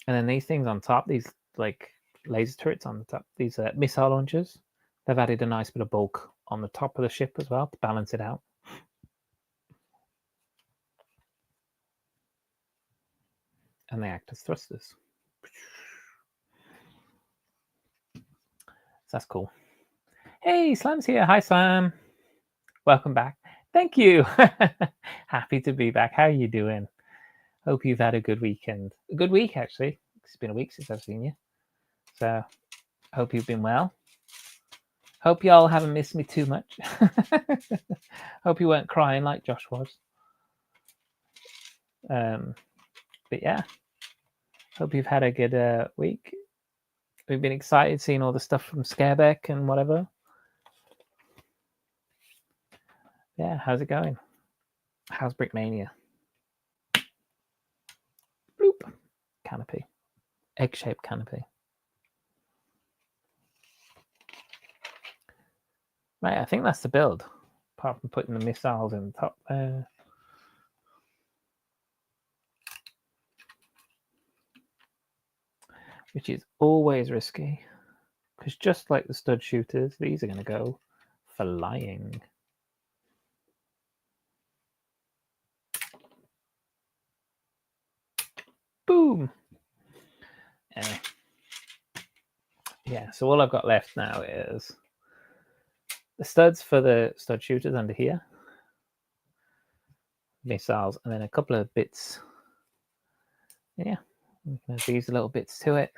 And then these things on top, these like laser turrets on the top, these missile launchers, they've added a nice bit of bulk on the top of the ship as well to balance it out. And they act as thrusters. So that's cool. Hey, Slam's here. Hi, Slam. Welcome back. Thank you. Happy to be back. How are you doing? Hope you've had a good weekend. A good week, actually. It's been a week since I've seen you. So, hope you've been well. Hope y'all haven't missed me too much. Hope you weren't crying like Josh was. But yeah, hope you've had a good week. We've been excited seeing all the stuff from Scareback and whatever. Yeah, how's it going? How's Brickmania? Bloop. Canopy. Egg-shaped canopy. Right, I think that's the build. Apart from putting the missiles in the top there. Which is always risky. Because just like the stud shooters, these are going to go flying. Boom! Yeah, so all I've got left now is the studs for the stud shooters under here. Missiles, and then a couple of bits. Yeah, these little bits to it.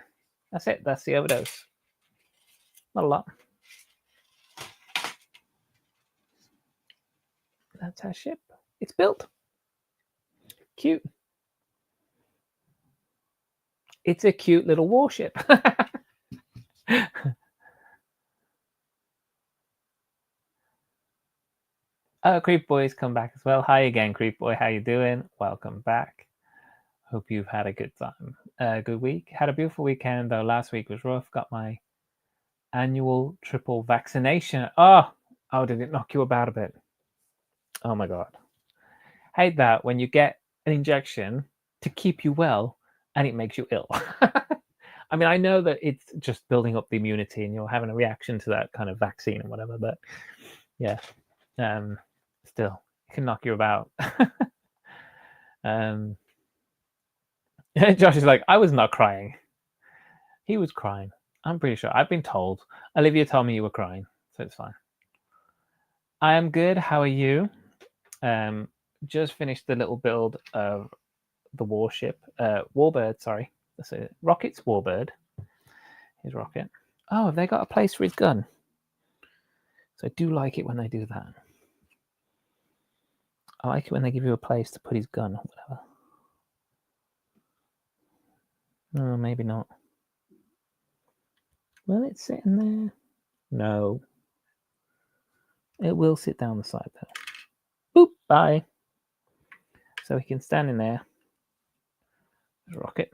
That's it. That's the overdose. Not a lot. That's our ship. It's built. Cute. It's a cute little warship. Oh, Creep Boy's come back as well. Hi again, Creep Boy. How you doing? Welcome back. Hope you've had a good time. Good week. Had a beautiful weekend, though. Last week was rough. Got my annual triple vaccination. Oh, did it knock you about a bit? Oh, my God. Hate that when you get an injection to keep you well and it makes you ill. I mean, I know that it's just building up the immunity and you're having a reaction to that kind of vaccine and whatever, but yeah, still, it can knock you about. Josh is like, I was not crying. He was crying. I'm pretty sure. I've been told. Olivia told me you were crying, so it's fine. I am good. How are you? Just finished the little build of the warship. Warbird, sorry. That's it. Rocket's Warbird. Here's Rocket. Oh, have they got a place for his gun? So I do like it when they do that. I like it when they give you a place to put his gun or whatever. No, maybe not. Will it sit in there? No. It will sit down the side though. Boop, bye. So he can stand in there. There's Rocket.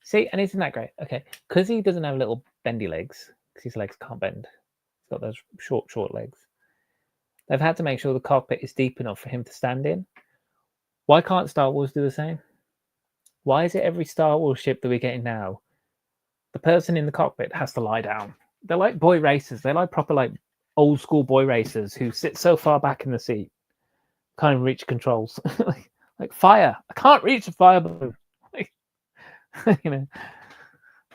See, and isn't that great? Okay, because he doesn't have little bendy legs, because his legs can't bend. He's got those short legs. They've had to make sure the cockpit is deep enough for him to stand in. Why can't Star Wars do the same? Why is it every Star Wars ship that we're getting now, the person in the cockpit has to lie down? They're like boy racers. They're like proper like old school boy racers who sit so far back in the seat, can't even reach controls. like fire. I can't reach the fire balloon. You know.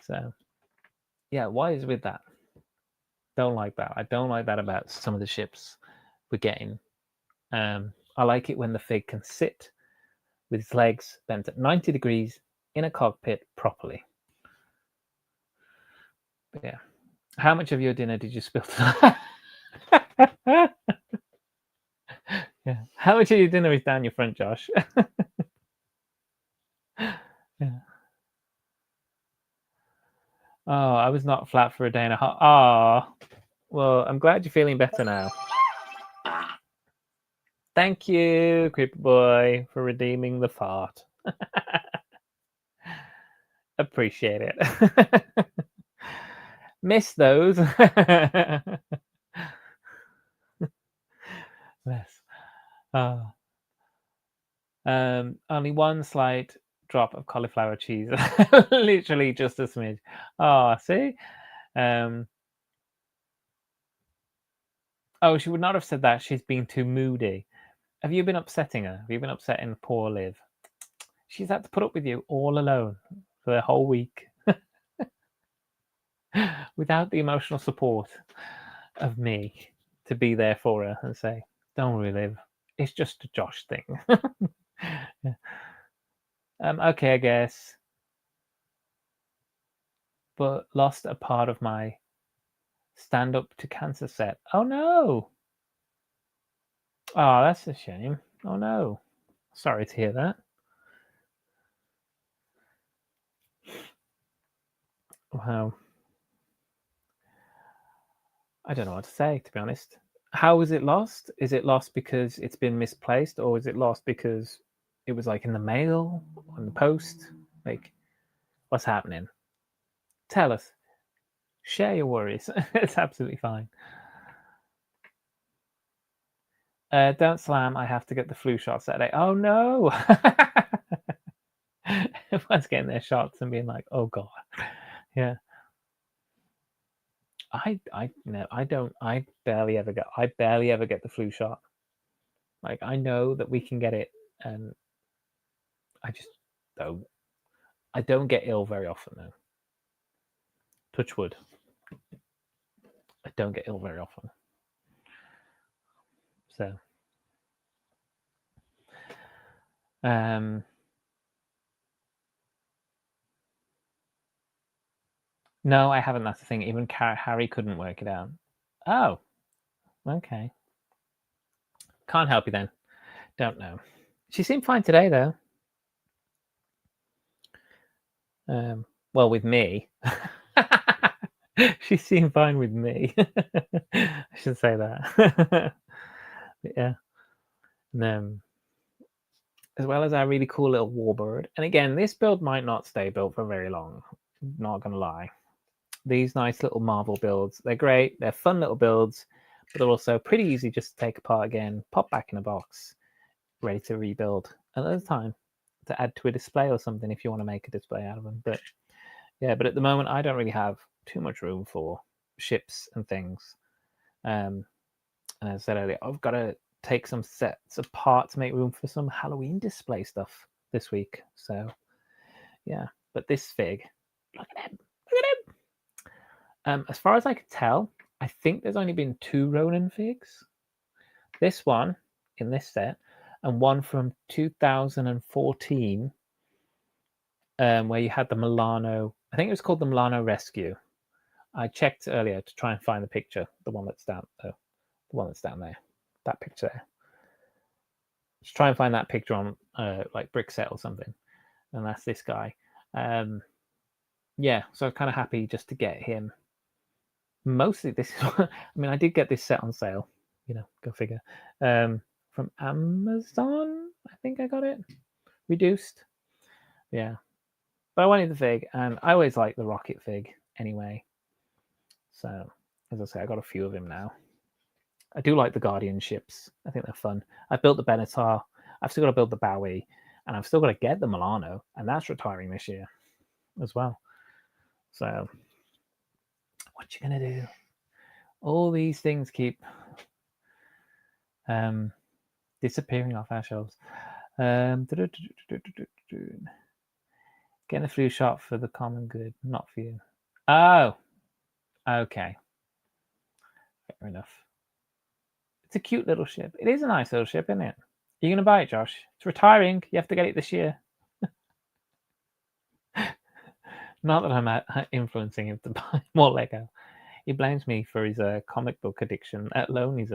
So yeah, why is it with that? Don't like that. I don't like that about some of the ships we're getting. I like it when the fig can sit with his legs bent at 90 degrees in a cockpit properly. But yeah. How much of your dinner did you spill tonight? Yeah. How much of your dinner is down your front, Josh? Yeah. Oh, I was not flat for a day and a half. Oh, well, I'm glad you're feeling better now. Thank you, Creeper Boy, for redeeming the fart. Appreciate it. Miss those. Only one slight drop of cauliflower cheese. Literally just a smidge. Oh, see? Oh, she would not have said that. She's been too moody. Have you been upsetting her? Have you been upsetting poor Liv? She's had to put up with you all alone for the whole week without the emotional support of me to be there for her and say, don't worry, Liv. It's just a Josh thing. Yeah. Okay, I guess. But lost a part of my stand up to cancer set. Oh no. Oh, that's a shame. Oh no. Sorry to hear that. Wow. I don't know what to say, to be honest. How is it lost? Is it lost because it's been misplaced, or is it lost because it was like in the mail, on the post? Like, what's happening? Tell us. Share your worries. It's absolutely fine. Don't slam. I have to get the flu shot Saturday. Oh no. Everyone's getting their shots and being like, oh god. Yeah. I barely ever get the flu shot. Like, I know that we can get it, and I just don't. I don't get ill very often though. Touch wood. I don't get ill very often. So no, I haven't. That's the thing. Even Harry couldn't work it out. Oh, okay. Can't help you then. Don't know. She seemed fine today though. Well, with me. She seemed fine with me. I should say that. Yeah. And as well as our really cool little Warbird. And again, this build might not stay built for very long. Not gonna lie. These nice little Marvel builds, they're great. They're fun little builds, but they're also pretty easy just to take apart again, pop back in a box, ready to rebuild another time to add to a display or something if you want to make a display out of them. But yeah, but at the moment I don't really have too much room for ships and things. And as I said earlier, I've got to take some sets apart to make room for some Halloween display stuff this week. So yeah, but this fig, look at him. As far as I could tell, I think there's only been 2 Ronan figs. This one in this set, and one from 2014, where you had the Milano. I think it was called the Milano Rescue. I checked earlier to try and find the picture, the one that's down there, that picture there. Just try and find that picture on like Brickset or something, and that's this guy. Yeah, so I'm kind of happy just to get him. Mostly this is, I mean, I did get this set on sale, go figure, from Amazon. I think I got it reduced. Yeah, but I wanted the fig, and I always like the rocket fig anyway. So as I say, I got a few of him now. I do like the Guardian ships. I think they're fun. I built the Benatar. I've still got to build the Bowie, and I've still got to get the Milano, and that's retiring this year as well. So what you gonna do? All these things keep disappearing off our shelves. Getting a flu shot for the common good, not for you. Oh, okay. Fair enough. It's a cute little ship. It is a nice little ship, isn't it? You're going to buy it, Josh? It's retiring. You have to get it this year. Not that I'm influencing him to buy more Lego. He blames me for his comic book addiction. Let alone he's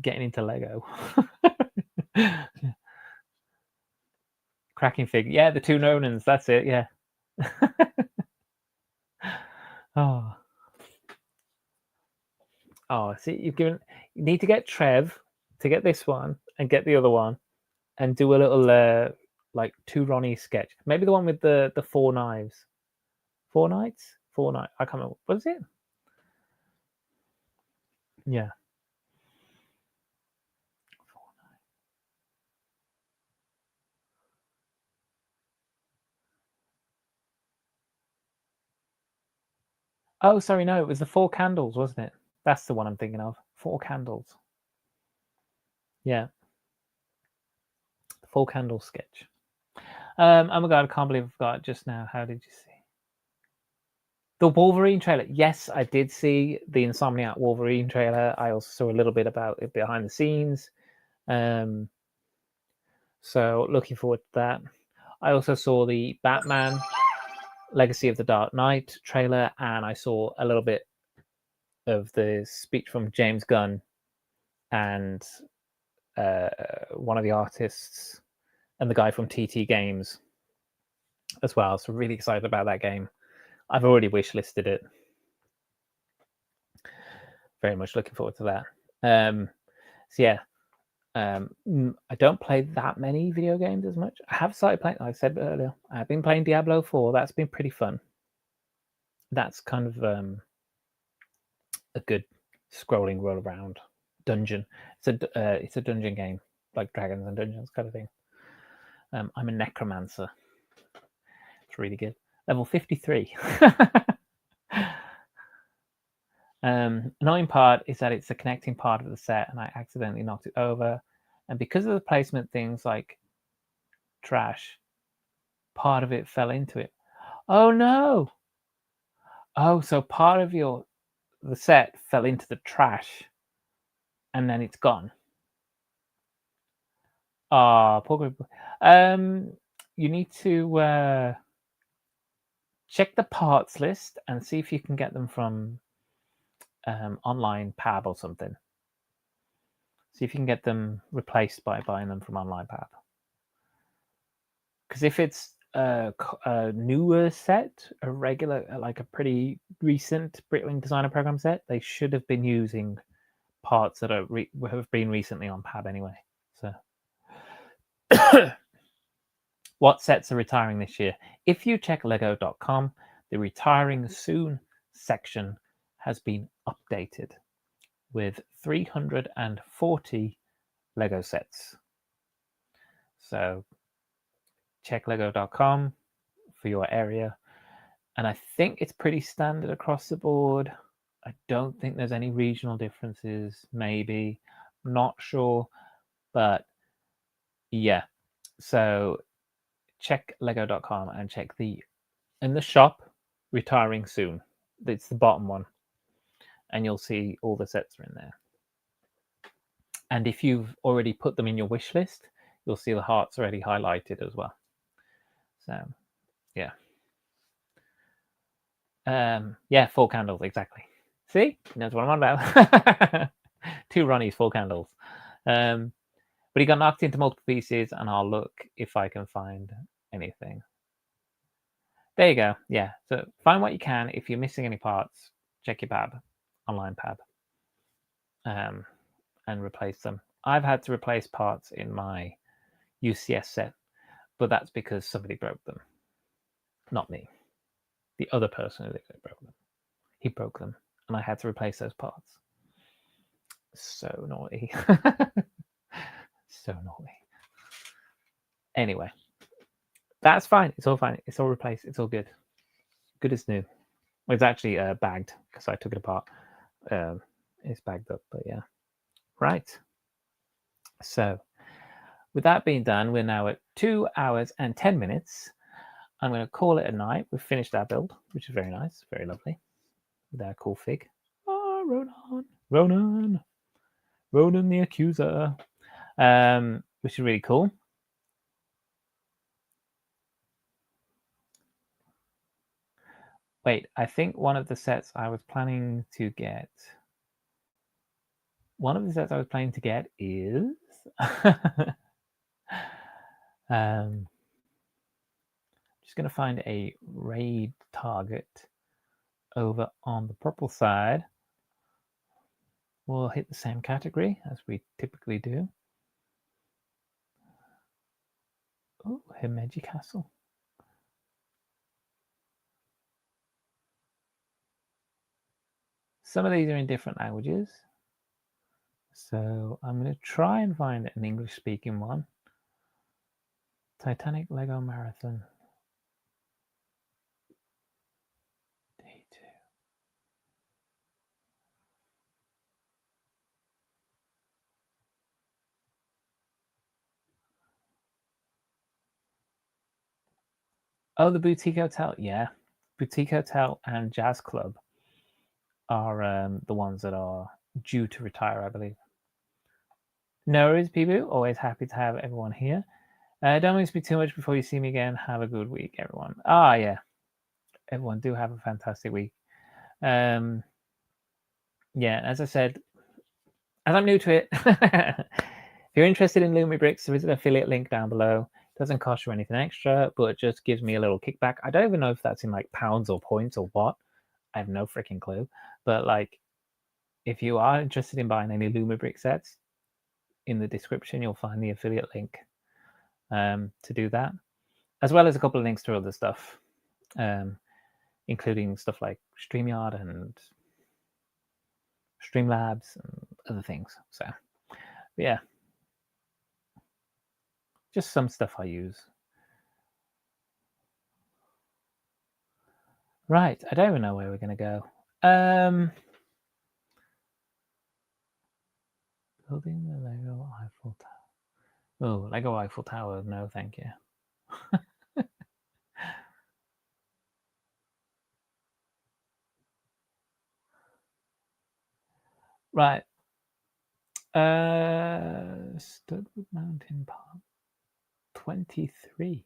getting into Lego. Cracking fig. Yeah, the 2 Ronans. That's it. Yeah. Oh, see, you need to get Trev to get this one and get the other one and do a little like 2 Ronnie sketch. Maybe the one with the 4 knives. 4 knights? 4 knights. I can't remember. What is it? Yeah. 4 knights. Oh, sorry, no, it was the 4 candles, wasn't it? That's the one I'm thinking of. 4 candles. Yeah. The 4 candles sketch. Oh my god, I can't believe I forgot just now. How did you see? The Wolverine trailer. Yes, I did see the Insomniac Wolverine trailer. I also saw a little bit about it behind the scenes. So looking forward to that. I also saw the Batman Legacy of the Dark Knight trailer, and I saw a little bit of the speech from James Gunn and one of the artists and the guy from TT Games as well. So really excited about that game. I've already wishlisted it. Very much looking forward to that. So yeah, I don't play that many video games as much. I have started playing, like I said earlier, I've been playing Diablo 4. That's been pretty fun. That's kind of a good scrolling roll around dungeon. It's a dungeon game, like Dragons and Dungeons kind of thing. I'm a necromancer. It's really good. Level 53. Annoying part is that it's a connecting part of the set, and I accidentally knocked it over. And because of the placement things like trash, part of it fell into it. Oh no! Oh, so part of the set fell into the trash, and then it's gone. Ah, poor group. You need to check the parts list and see if you can get them from online Pab or something. See if you can get them replaced by buying them from online Pab. Because if it's a newer set, a regular, like a pretty recent Bricklink Designer Program set, they should have been using parts that have been recently on Pab anyway. So, what sets are retiring this year? If you check Lego.com, the retiring soon section has been updated with 340 Lego sets. So check Lego.com for your area. And I think it's pretty standard across the board. I don't think there's any regional differences, maybe. I'm not sure. But yeah. So check Lego.com and check in the shop, retiring soon. It's the bottom one. And you'll see all the sets are in there. And if you've already put them in your wish list, you'll see the hearts already highlighted as well. So, yeah. Yeah, 4 candles, exactly. See? That's what I'm on about. 2 Ronnies, 4 candles. But he got knocked into multiple pieces, and I'll look if I can find anything. There you go. Yeah. So find what you can. If you're missing any parts, check your Pab, online Pab, and replace them. I've had to replace parts in my UCS set, but that's because somebody broke them. Not me. The other person who broke them. He broke them, and I had to replace those parts. So naughty. So naughty. Anyway, that's fine. It's all fine. It's all replaced. It's all good. Good as new. It's actually bagged because I took it apart. It's bagged up, but yeah. Right. So, with that being done, we're now at 2 hours and 10 minutes. I'm going to call it a night. We've finished our build, which is very nice, very lovely. With our cool fig. Oh, Ronan the Accuser, which is really cool. Wait, I think one of the sets I was planning to get. One of the sets I was planning to get is. Just going to find a raid target over on the purple side. We'll hit the same category as we typically do. Oh, Himeji Castle. Some of these are in different languages. So I'm going to try and find an English-speaking one. Titanic Lego Marathon. Day 2. Oh, the Boutique Hotel. Yeah. Boutique Hotel and Jazz Club are the ones that are due to retire, I believe. No worries, Peeboo. Always happy to have everyone here. Don't miss me too much before you see me again. Have a good week, everyone. Ah, yeah. Everyone do have a fantastic week. Yeah, as I said, as I'm new to it, if you're interested in Lumibricks, there is an affiliate link down below. It doesn't cost you anything extra, but it just gives me a little kickback. I don't even know if that's in like pounds or points or what. I have no freaking clue. But like, if you are interested in buying any Lumibrick sets, in the description you'll find the affiliate link to do that, as well as a couple of links to other stuff, including stuff like StreamYard and Streamlabs and other things. So yeah, just some stuff I use. Right, I don't even know where we're going to go. Building the Lego Eiffel Tower. Oh, Lego Eiffel Tower, no thank you. Right. Studwood Mountain Park 23.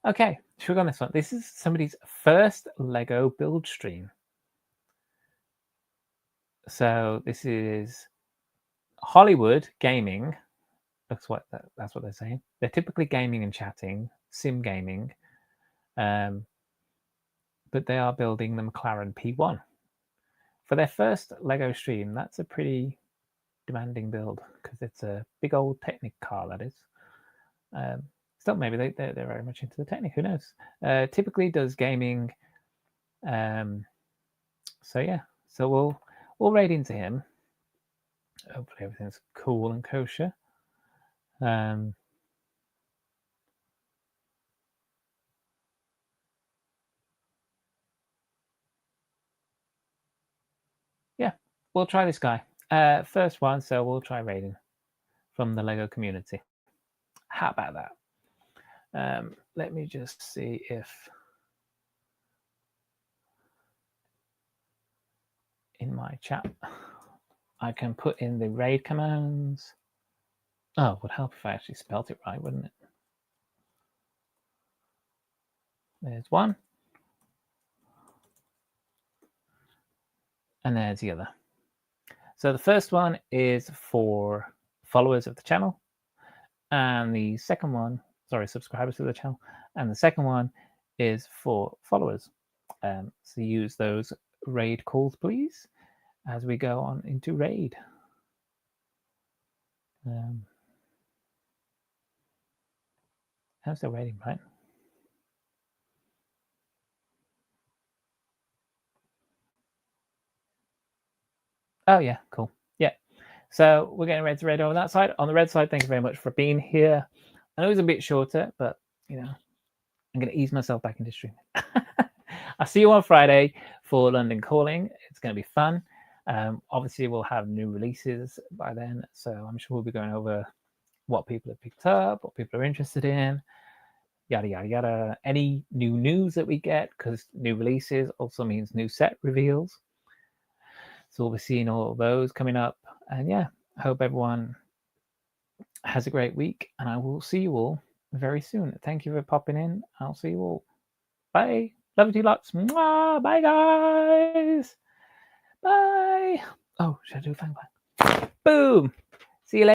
Okay, should we go on this one? This is somebody's first Lego build stream. So this is Hollywood Gaming. That's what they're saying. They're typically gaming and chatting, sim gaming, but they are building the McLaren P1 for their first Lego stream. That's a pretty demanding build because it's a big old Technic car, that is. Still, maybe they're very much into the Technic. Who knows? Typically does gaming. So yeah, so we'll raid into him. Hopefully everything's cool and kosher. Yeah, we'll try this guy. First one, so we'll try raiding from the Lego community. How about that? Let me just see if in my chat I can put in the raid commands. Oh, it would help if I actually spelt it right, wouldn't it? There's one. And there's the other. So the first one is for followers of the channel. And the second one, sorry, subscribers to the channel. And the second one is for followers. So use those raid calls, please, as we go on into raid. I'm still raiding, right? Oh, yeah, cool. Yeah. So we're getting ready to raid over that side. On the red side, thank you very much for being here. I know it was a bit shorter, but, you know, I'm going to ease myself back into streaming. I'll see you on Friday for London Calling. It's going to be fun. Obviously, we'll have new releases by then, so I'm sure we'll be going over what people have picked up, what people are interested in, yada, yada, yada. Any new news that we get, because new releases also means new set reveals. So we'll be seeing all of those coming up. And yeah, I hope everyone has a great week, and I will see you all very soon. Thank you for popping in. I'll see you all. Bye. Love you lots. Mwah. Bye, guys. Bye. Oh, should I do a fang bang? Boom. See you later.